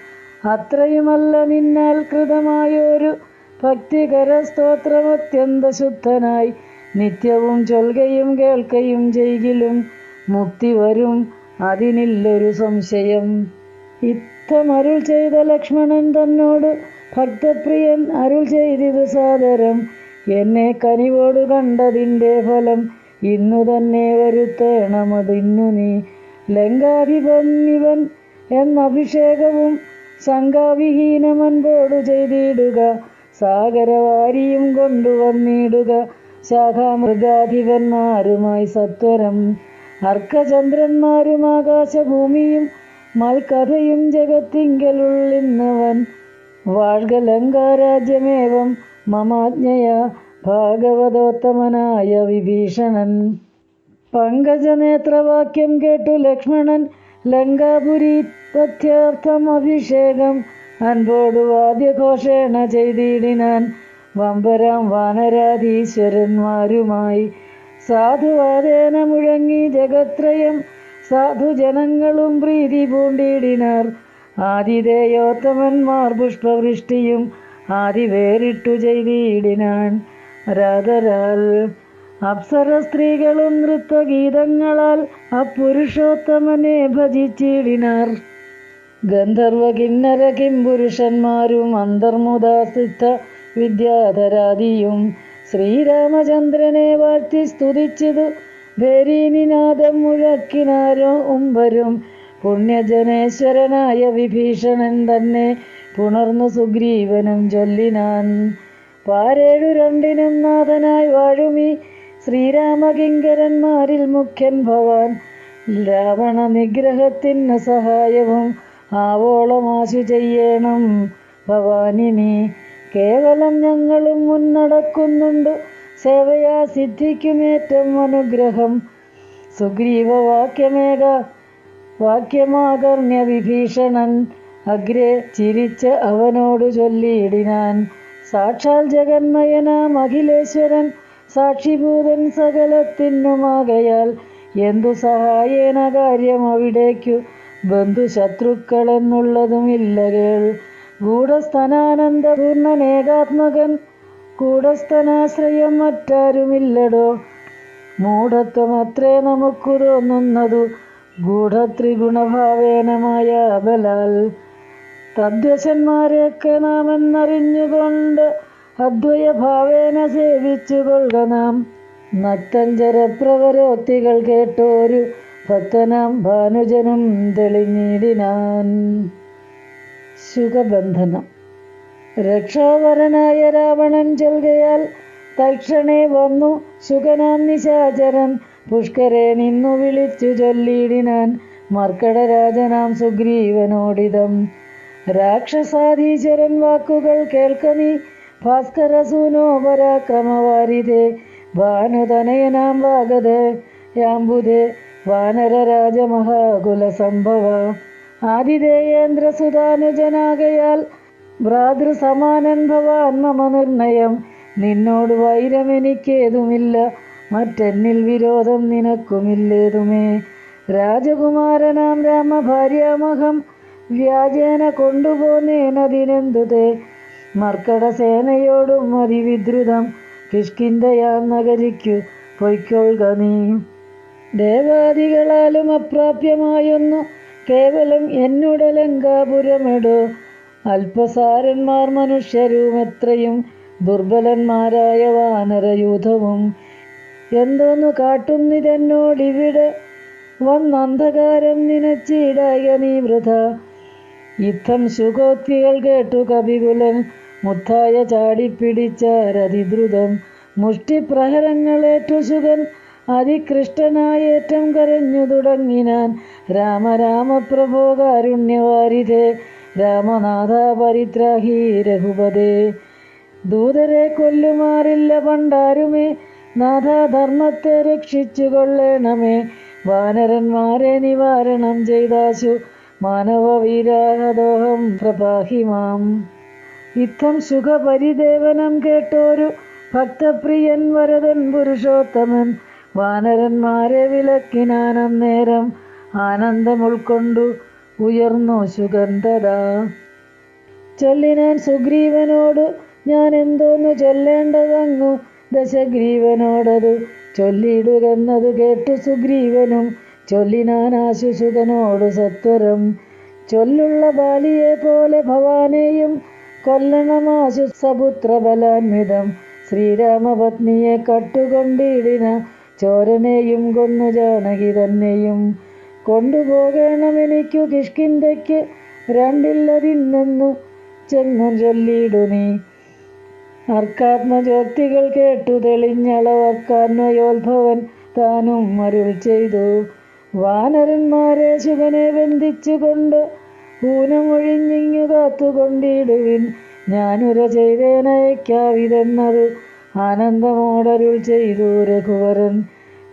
അത്രയുമല്ല നിന്നാൽ കൃതമായൊരു ഭക്തികര സ്തോത്രമത്യന്ത ശുദ്ധനായി നിത്യവും ചൊൽകയും കേൾക്കയും ചെയ്കിലും മുക്തി വരും, അതിനില്ലൊരു സംശയം. ഇത്തമരുൾ ചെയ്ത ലക്ഷ്മണൻ തന്നോട് ഭക്തപ്രിയൻ അരുൾ ചെയ്തിതു സാദരം. എന്നെ കനിവോടു കണ്ടതിൻ്റെ ഫലം ഇന്നു തന്നെ വരുത്തേണമതിന്നു നീ. ലങ്കാധിപൻ ഇവൻ എന്നഭിഷേകവും ശങ്കാവിഹീനമൻപോടു ചെയ്തിടുക. സാഗരവാരിയും കൊണ്ടുവന്നിടുക ശാഖാമൃഗാധിപന്മാരുമായി സത്വരം. അർക്കചന്ദ്രന്മാരും ആകാശഭൂമിയും മൽക്കഥയും ജഗത്തിങ്കലുള്ളിന്നവൻ. വാഴ്ക ലങ്കാരാജ്യമേവം മമാജ്ഞയാ ഭാഗവതോത്തമനായ വിഭീഷണൻ. പങ്കജനേത്രവാക്യം കേട്ടു ലക്ഷ്മണൻ ലങ്കാപുരീപഥ്യാർത്ഥം അഭിഷേകം അൻപോടു വാദ്യഘോഷേണ ചെയ്തിടിനാൻ. വമ്പരാം വാനരാധീശ്വരന്മാരുമായി സാധുവാദേന മുഴങ്ങി ജഗത്രയം. സാധുജനങ്ങളും പ്രീതി പൂണ്ടിടിനാർ. ആതിഥേയോത്തമന്മാർ പുഷ്പവൃഷ്ടിയും ആദി വേറിട്ടു ചെയ്തിടിനാൻ. രാധരാൽ അപ്സര സ്ത്രീകളും നൃത്തഗീതങ്ങളാൽ അപ്പുരുഷോത്തമനെ ഭജിച്ചിടിനാർ. ഗന്ധർവ കിന്നര കിംപുരുഷന്മാരും അന്തർമുദാസിദ്ധ വിദ്യാധരാദിയും ശ്രീരാമചന്ദ്രനെ വാഴ്ത്തി സ്തുതിച്ചിതു ഭേരീനിനാദം മുഴക്കിനാരോ ഉംബരും. പുണ്യജനേശ്വരനായ വിഭീഷണൻ തന്നെ പുണർന്നു സുഗ്രീവനും ചൊല്ലിനാൻ. പാരേഴു രണ്ടിനും നാഥനായി വാഴുമീ ശ്രീരാമകിങ്കരന്മാരിൽ മുഖ്യൻ ഭവാൻ. രാവണ നിഗ്രഹത്തിന് സഹായവും ആവോളം ആശു ചെയ്യണം ഭവാനിനി. കേവലം ഞങ്ങളും മുന്നടക്കുന്നുണ്ട് സേവയാ സിദ്ധിക്കുമേറ്റം അനുഗ്രഹം. സുഗ്രീവ വാക്യമാകർണ്യ വിഭീഷണൻ അഗ്രേ ചിരിച്ച് അവനോട് ചൊല്ലിയിടിനാൻ. സാക്ഷാൽ ജഗന്മയനാം അഖിലേശ്വരൻ സാക്ഷിഭൂതൻ സകലത്തിനുമാകയാൽ എന്തു സഹായേന കാര്യം അവിടേക്കു ബന്ധുശത്രുക്കളെന്നുള്ളതുമില്ല കേൾ. ഗൂഢസ്ഥനാനന്ദപൂർണനേകാത്മകൻ കൂടസ്ഥനാശ്രയം മറ്റാരുമില്ലടോ. മൂഢത്വമത്രേ നമുക്കു തോന്നുന്നതു ഗൂഢത്രിഗുണഭാവേനമായ ബലാൽ. തദ്വശന്മാരെയൊക്കെ നാം എന്നറിഞ്ഞുകൊണ്ട് അദ്വയഭാവേന സേവിച്ചു കൊള്ളുക നാം. നക്തഞ്ചരപ്രവരോക്തികൾ കേട്ടോരു ഭക്തനാം ഭാനുജനും തെളിഞ്ഞിടിനാൻ. ശുകബന്ധനം. രക്ഷാവരനായ രാവണൻ ചൊൽകയാൽ തൽക്ഷണേ വന്നു ശുകനാം നിശാചരൻ. പുഷ്കരെ നിന്നു വിളിച്ചു ചൊല്ലിയിടിനാൻ മർക്കടരാജനാം സുഗ്രീവനോടിതം. രാക്ഷസാധീശ്വരൻ വാക്കുകൾ കേൾക്ക നീ ഭാസ്കരസൂനോ പരാക്രമവാരിധേ. ഭാനുതനയനാം വാഗധേ യാംബുധേ വാനരരാജമഹാകുലസംഭവ. ആതിഥേയേന്ദ്രസുതാനുജനാകയാൽ ഭ്രാതൃസമാനൻ ഭവാൻ മമ നിർണയം. നിന്നോട് വൈരമെനിക്കേതുമില്ല, മറ്റെന്നിൽ വിരോധം നിനക്കുമില്ലേതുമേ. രാജകുമാരനാം രാമഭാര്യാമഹം വ്യാജേന കൊണ്ടുപോന്നേനതിനെന്തുതേ. മർക്കടസേനയോടും അതിവിദ്രുതം കിഷ്കിന്ധയാം നഗരിക്കു പൊയ്ക്കൊള്ളുക നീ. ദേവാദികളാലും അപ്രാപ്യമായൊന്നു കേവലം എന്നുടെ ലങ്കാപുരമെടോ. അല്പസാരന്മാർ മനുഷ്യരും എത്രയും ദുർബലന്മാരായ വാനരയൂഥവും എന്തോന്നു കാട്ടുന്നിതെന്നോടിവിടെ വന്നന്ധകാരം നിനച്ചിടായ നീ വൃഥ. യുദ്ധം ശുകോക്തികൾ കേട്ടു കപികുലൻ മുത്തായ ചാടിപ്പിടിച്ചാരതിദ്രുതം. മുഷ്ടിപ്രഹരങ്ങളേറ്റു ശുകൻ അതികൃഷ്ടനായേറ്റം കരഞ്ഞു തുടങ്ങിനാൻ. രാമ രാമ പ്രഭോ കാരുണ്യവാരിധേ രാമനാഥ പരിത്രാഹി രഘുപതേ. ദൂതരെ കൊല്ലുമാറില്ല പണ്ടാരുമേ, നാഥ ധർമ്മത്തെ രക്ഷിച്ചു കൊള്ളേണമേ. വാനരന്മാരെ നിവാരണം ചെയ്താശു മാനവ വീരാഹദോഹം പ്രപാഹിമാം. ഇത്തം സുഖപരിദേവനം കേട്ടോരു ഭക്തപ്രിയൻ വരദൻ പുരുഷോത്തമൻ വാനരന്മാരെ വിലക്കിനാനന്നേരം. ആനന്ദം ഉൾക്കൊണ്ടു ഉയർന്നു സുഗന്ധത. ചൊല്ലിനാൻ സുഗ്രീവനോട് ഞാൻ എന്തോന്നു ചൊല്ലേണ്ടതങ്ങു ദശഗ്രീവനോടതു ചൊല്ലിയിടുകെന്നതു കേട്ടു സുഗ്രീവനും ചൊല്ലിനാൻ ആശുസുതനോടു സത്വരം. ചൊല്ലുള്ള ബാലിയെ പോലെ ഭവാനെയും കൊല്ലണമാശു സപുത്രബലാന്വിതം. ശ്രീരാമപത്നിയെ കട്ടുകൊണ്ടിടിന ചോരനെയും കൊന്നു ജാനകി തന്നെയും. കൊണ്ടുപോകണമെനിക്കു കിഷ്കിന്ധയ്ക്ക് രണ്ടില്ലതിന്നെന്നു ചെന്നു ചൊല്ലിയിടു നീ. അർക്കാത്മജോക്തികൾ കേട്ടു തെളിഞ്ഞളവർക്കാന്വയോത്ഭവൻ താനും അരുൾ ചെയ്തു. വാനരന്മാരെ ശുകനെ ബന്ധിച്ചുകൊണ്ട് ഊനമൊഴിഞ്ഞിങ്ങു കാത്തുകൊണ്ടിടുവിൻ. ഞാനുര ചെയ്തേനയക്കാവിതെന്നതു ആനന്ദമോടരുൾ ചെയ്തു രഘുവരൻ.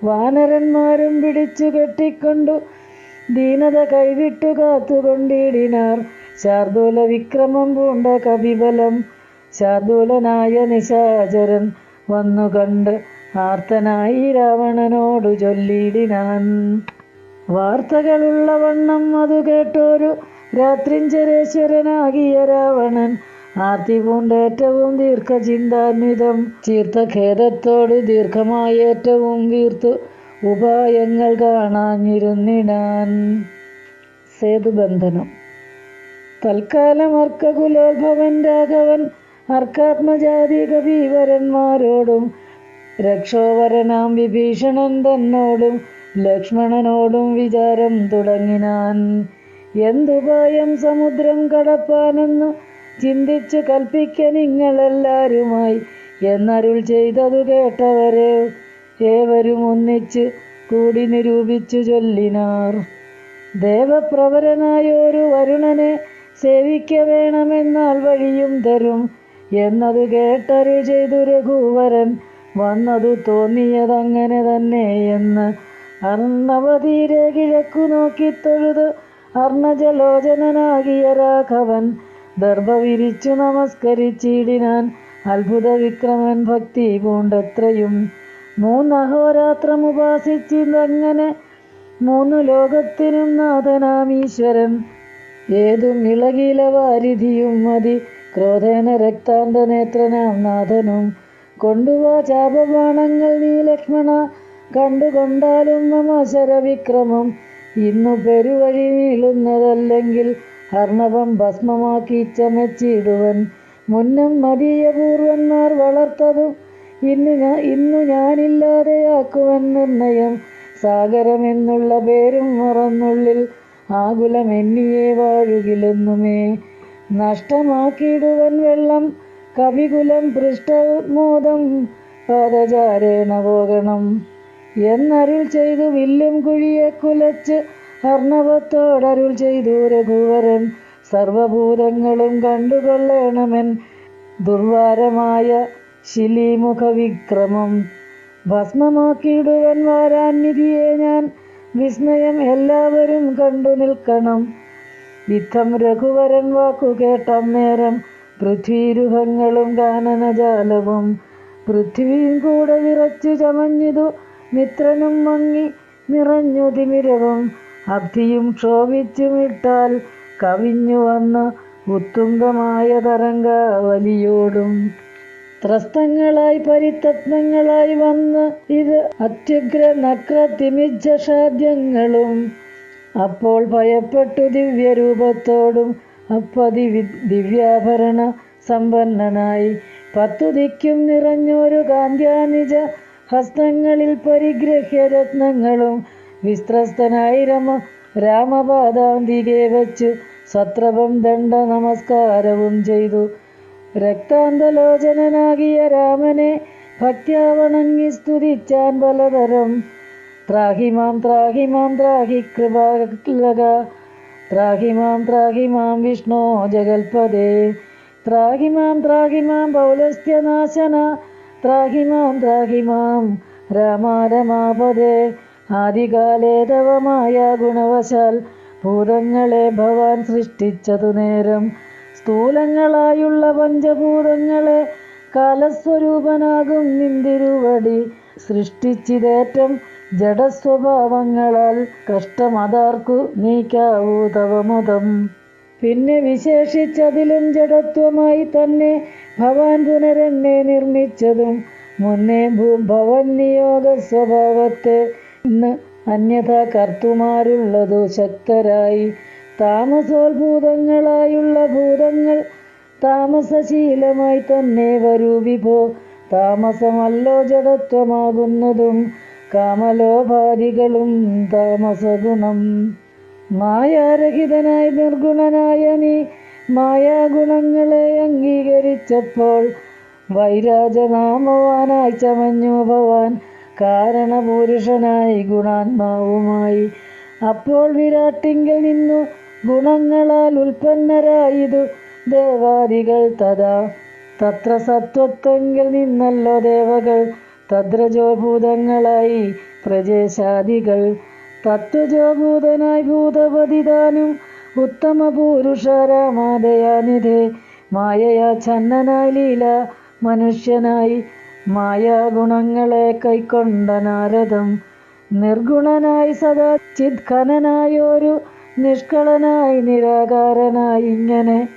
വാനരന്മാരും പിടിച്ചു കെട്ടിക്കൊണ്ടു ദീനത കൈവിട്ടു കാത്തുകൊണ്ടിടിനാർ. ശാർദൂല വിക്രമം പൂണ്ട കപിബലം ശാർദൂലനായ നിശാചരൻ വന്നു കണ്ട് ആർത്തനായി രാവണനോടു ചൊല്ലിയിടിനാൻ. വാർത്തകളുള്ള വണ്ണം അതു കേട്ടോരു രാത്രിഞ്ചരേശ്വരനാകിയ രാവണൻ ആർത്തി പൂണ്ടേറ്റവും ദീർഘചിന്താന്വിതം ചീർത്തഖേദത്തോടു ദീർഘമായേറ്റവും വീർത്തു ഉപായങ്ങൾ കാണാഞ്ഞിരുന്നിടാൻ. സേതുബന്ധനം. തൽക്കാലം അർക്കകുലോത്ഭവൻ രാഘവൻ അർക്കാത്മജാതി കപീവരന്മാരോടും രക്ഷോവരനാം വിഭീഷണൻ തന്നോടും ലക്ഷ്മണനോടും വിചാരം തുടങ്ങിനാൻ. എന്തുപായം സമുദ്രം കടപ്പാനെന്നു ചിന്തിച്ചു കൽപ്പിക്ക നിങ്ങളെല്ലാരുമായി എന്നരുൾ ചെയ്തതു കേട്ടവരെ ഏവരും ഒന്നിച്ച് കൂടി നിരൂപിച്ചു ചൊല്ലിനാർ. ദേവപ്രവരനായൊരു വരുണനെ സേവിക്ക വേണമെന്നാൽ വഴിയും തരും എന്നതു കേട്ടരുൾ ചെയ്തു രഘുവരൻ. വന്നതു തോന്നിയതങ്ങനെ തന്നെ എന്ന് അർണവതീരെ കിഴക്കു നോക്കി തൊഴുത് അർണജലോചനാകിയ രാഘവൻ ദർഭ വിരിച്ചു നമസ്കരിച്ചിടിനാൻ. അത്ഭുത വിക്രമൻ ഭക്തി പൂണ്ടത്രയും 3 അഹോരാത്രം ഉപാസിച്ചിതങ്ങനെ 3 ലോകത്തിനും നാഥനാമീശ്വരൻ. ഏതും ഇളകില വാരിധിയും മതി ക്രോധേന രക്താന്ത നേത്രനാം നാഥനും. കൊണ്ടുവാ ചാപബാണങ്ങൾ നീ ലക്ഷ്മണ കണ്ടുകൊണ്ടാലും മമ ശരവിക്രമം. ഇന്നു പെരുവഴി നീളുന്നതല്ലെങ്കിൽ അർണവം ഭസ്മമാക്കി ചമച്ചിടുവൻ. മുന്നം മദീയപൂർവന്മാർ വളർത്തതും ഇന്നു ഞാനില്ലാതെയാക്കുവൻ നിർണയം. സാഗരമെന്നുള്ള പേരും മറന്നുള്ളിൽ ആകുലമെന്നിയെ വാഴുകിലെന്നുമേ. നഷ്ടമാക്കിയിടുവൻ വെള്ളം കവികുലം പൃഷ്ഠമോദം പാദചാരേണ പോകണം എന്നരുൾ ചെയ്തു വില്ലും കുഴിയെ കുലച്ച് അർണവത്തോടരുൾ ചെയ്തു രഘുവരൻ. സർവഭൂതങ്ങളും കണ്ടുകൊള്ളേണമെൻ ദുർവാരമായ ശിലീമുഖ വിക്രമം. ഭസ്മമാക്കിയിടുവൻ വാരാനിധിയെ ഞാൻ വിസ്മയം എല്ലാവരും കണ്ടു നിൽക്കണം. യുദ്ധം രഘുവരൻ വാക്കു കേട്ടം നേരം പൃഥ്വീരുഹങ്ങളും കാനനജാലവും പൃഥ്വിയും കൂടെ വിറച്ചു ചമഞ്ഞിതു. മിത്രനും മങ്ങി നിറഞ്ഞു തിമിരവും അബ്ധിയും ക്ഷോഭിച്ചുമിട്ടാൽ കവിഞ്ഞു വന്ന ഉത്തുംഗമായ തരംഗാവലിയോടും ത്രസ്തങ്ങളായി പരിതപ്തങ്ങളായി വന്ന് ഇത് അത്യുഗ്ര നക്രതിമിജ്ജഷാദ്യങ്ങളും. അപ്പോൾ ഭയപ്പെട്ടു ദിവ്യരൂപത്തോടും അപ്പതി ദിവ്യാഭരണ സമ്പന്നനായി 10 ദിക്കും നിറഞ്ഞൊരു കാന്ത്യാനിജ ഹസ്തങ്ങളിൽ പരിഗ്രഹ്യ രത്നങ്ങളും വിസ്ത്രസ്തനായി രാമപാദാന്തികെ വച്ചു സത്രപം ദണ്ഡ നമസ്കാരവും ചെയ്തു. രക്താന്തലോചനാകിയ രാമനെ ഭക്ത്യാ വണങ്ങി സ്തുതിച്ചാൻ പലതരം. ത്രാഹി മാം ത്രാഹി മാം ത്രാഹി കൃപാലക ത്രാഹി മാം വിഷ്ണോ ജഗൽപദേ ത്രാഹി മാം പൗലസ്ത്യനാശന ത്രാഹി മാം രാമാരമാപദേ. ആദികാലേ തവമായ ഗുണവശാൽ ഭൂതങ്ങളെ ഭവാൻ സൃഷ്ടിച്ചതു നേരം സ്ഥൂലങ്ങളായുള്ള പഞ്ചഭൂതങ്ങളെ കാലസ്വരൂപനാകും നിന്തിരുവടി സൃഷ്ടിച്ചിതേറ്റം ജഡസ്വഭാവങ്ങളാൽ കഷ്ടമതാർക്കു നീക്കാവൂ തവമുദം. പിന്നെ വിശേഷിച്ചതിലും ജഡത്വമായി തന്നെ ഭവാൻ പുനരെന്നെ നിർമ്മിച്ചതും മുന്നേ ഭവൻ നിയോഗ സ്വഭാവത്തെ ഇന്ന് അന്യഥ കർത്തുമാരുള്ളതു ശക്തരായി. താമസോത്ഭൂതങ്ങളായുള്ള ഭൂതങ്ങൾ താമസശീലമായി തന്നെ വരൂ വിഭോ. താമസമല്ലോ ജഡത്വമാകുന്നതും കാമലോപാധികളും താമസഗുണം. മായാരഹിതനായി നിർഗുണനായ നീ മായാഗുണങ്ങളെ അംഗീകരിച്ചപ്പോൾ വൈരാജനാമവാനായി ചമഞ്ഞു ഭവാൻ കാരണപുരുഷനായി ഗുണാത്മാവുമായി. അപ്പോൾ വിരാട്ടിങ്കൽ നിന്നു ഗുണങ്ങളാൽ ഉൽപ്പന്നരായിതു ദേവാദികൾ തഥാ. തത്ര സത്വത്വങ്കിൽ നിന്നല്ലോ ദേവകൾ തദ്രജോഭൂതങ്ങളായി പ്രജേശാദികൾ. തത്വജോഭൂതനായി ഭൂതപതിതാനും ഉത്തമ പുരുഷ രാമാദയാനിധേ. മായയാ ഛന്നനായി ലീല മനുഷ്യനായി മായാഗുണങ്ങളെ കൈക്കൊണ്ട നാരദം. നിർഗുണനായി സദാ ചിത്ഖനനായൊരു നിഷ്കളനായി നിരാകാരനായി ഇങ്ങനെ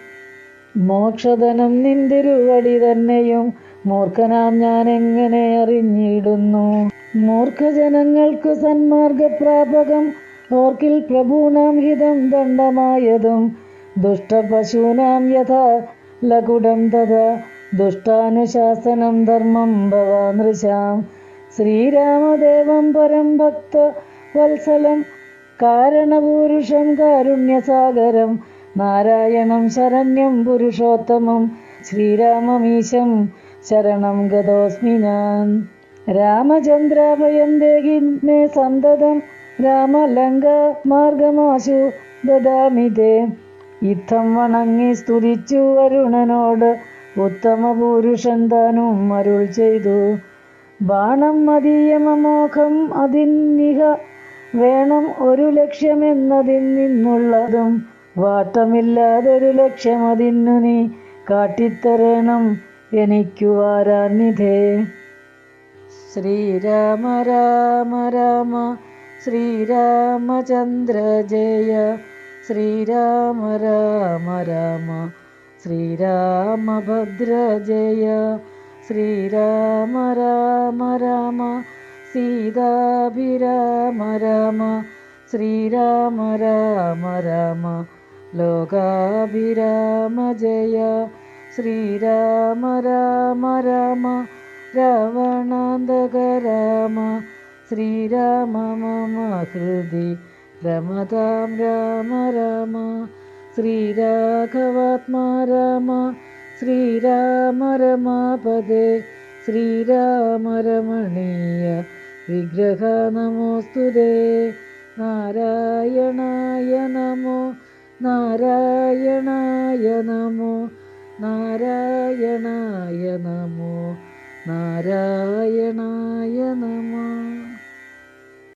മോക്ഷധനം നിന്തിരുവടി തന്നെയും മൂർഖനാം ഞാനെങ്ങനെ അറിഞ്ഞിടുന്നു. മൂർഖജനങ്ങൾക്കു സന്മാർഗപ്രാപകം ഓർക്കിൽ പ്രഭൂണാം ഹിതം ദണ്ഡമായതും ദുഷ്ടപശൂനാം യഥാ ലകുടം തഥാ ദുഷ്ടാനുശാസനം ധർമ്മം ഭവാനൃശാം. ശ്രീരാമദേവം പരം ഭക്ത വത്സലം കാരണപുരുഷം കാരുണ്യസാഗരം നാരായണം ശരണ്യം പുരുഷോത്തമം ശ്രീരാമമീശം ശരണം ഗതോസ്മി ഞാൻ. രാമചന്ദ്രാഭയം ദേഹി മേ സന്തതം രാമലങ്ക മാർഗമാശു ദദാമി തേ. യുദ്ധം വണങ്ങി സ്തുതിച്ചു വരുണനോട് ഉത്തമ പുരുഷൻ താനും അരുൾ ചെയ്തു. ബാണം മതീയമമോഘം അതിന്നിഹ വേണം ഒരു ലക്ഷ്യമെന്നതിൽ നിന്നുള്ളതും വാട്ടമില്ലാതൊരു ലക്ഷ്യമതിന്നു നീ കാട്ടിത്തരേണം എനിക്കു വാരാനിധേ. ശ്രീരാമ രാമ രാമ ശ്രീരാമചന്ദ്ര ജയ. ശ്രീരാമ രാമ രാമ ശ്രീരാമഭദ്ര ജയ. ശ്രീരാമ രാമ രാമ സീതാഭിരാമ രാമ. ശ്രീരാമ രാമ രാമ ലോകാഭിരാമ ജയ. ശ്രീരാമ രാമ രാമ രാവണാന്തക രാമ. ശ്രീരാമ മമ ഹൃദി രമതാം രാമ രാമ. ശ്രീരാഘവാത്മാ രാമ. ശ്രീരാമ രമാപദേ. ശ്രീരാമ രമണീയ വിഗ്രഹ നമോസ്തുതേ. നാരായണായ നമോ നാരായണായ നമോ നാരായണായ നമോ നാരായണായ നമോ.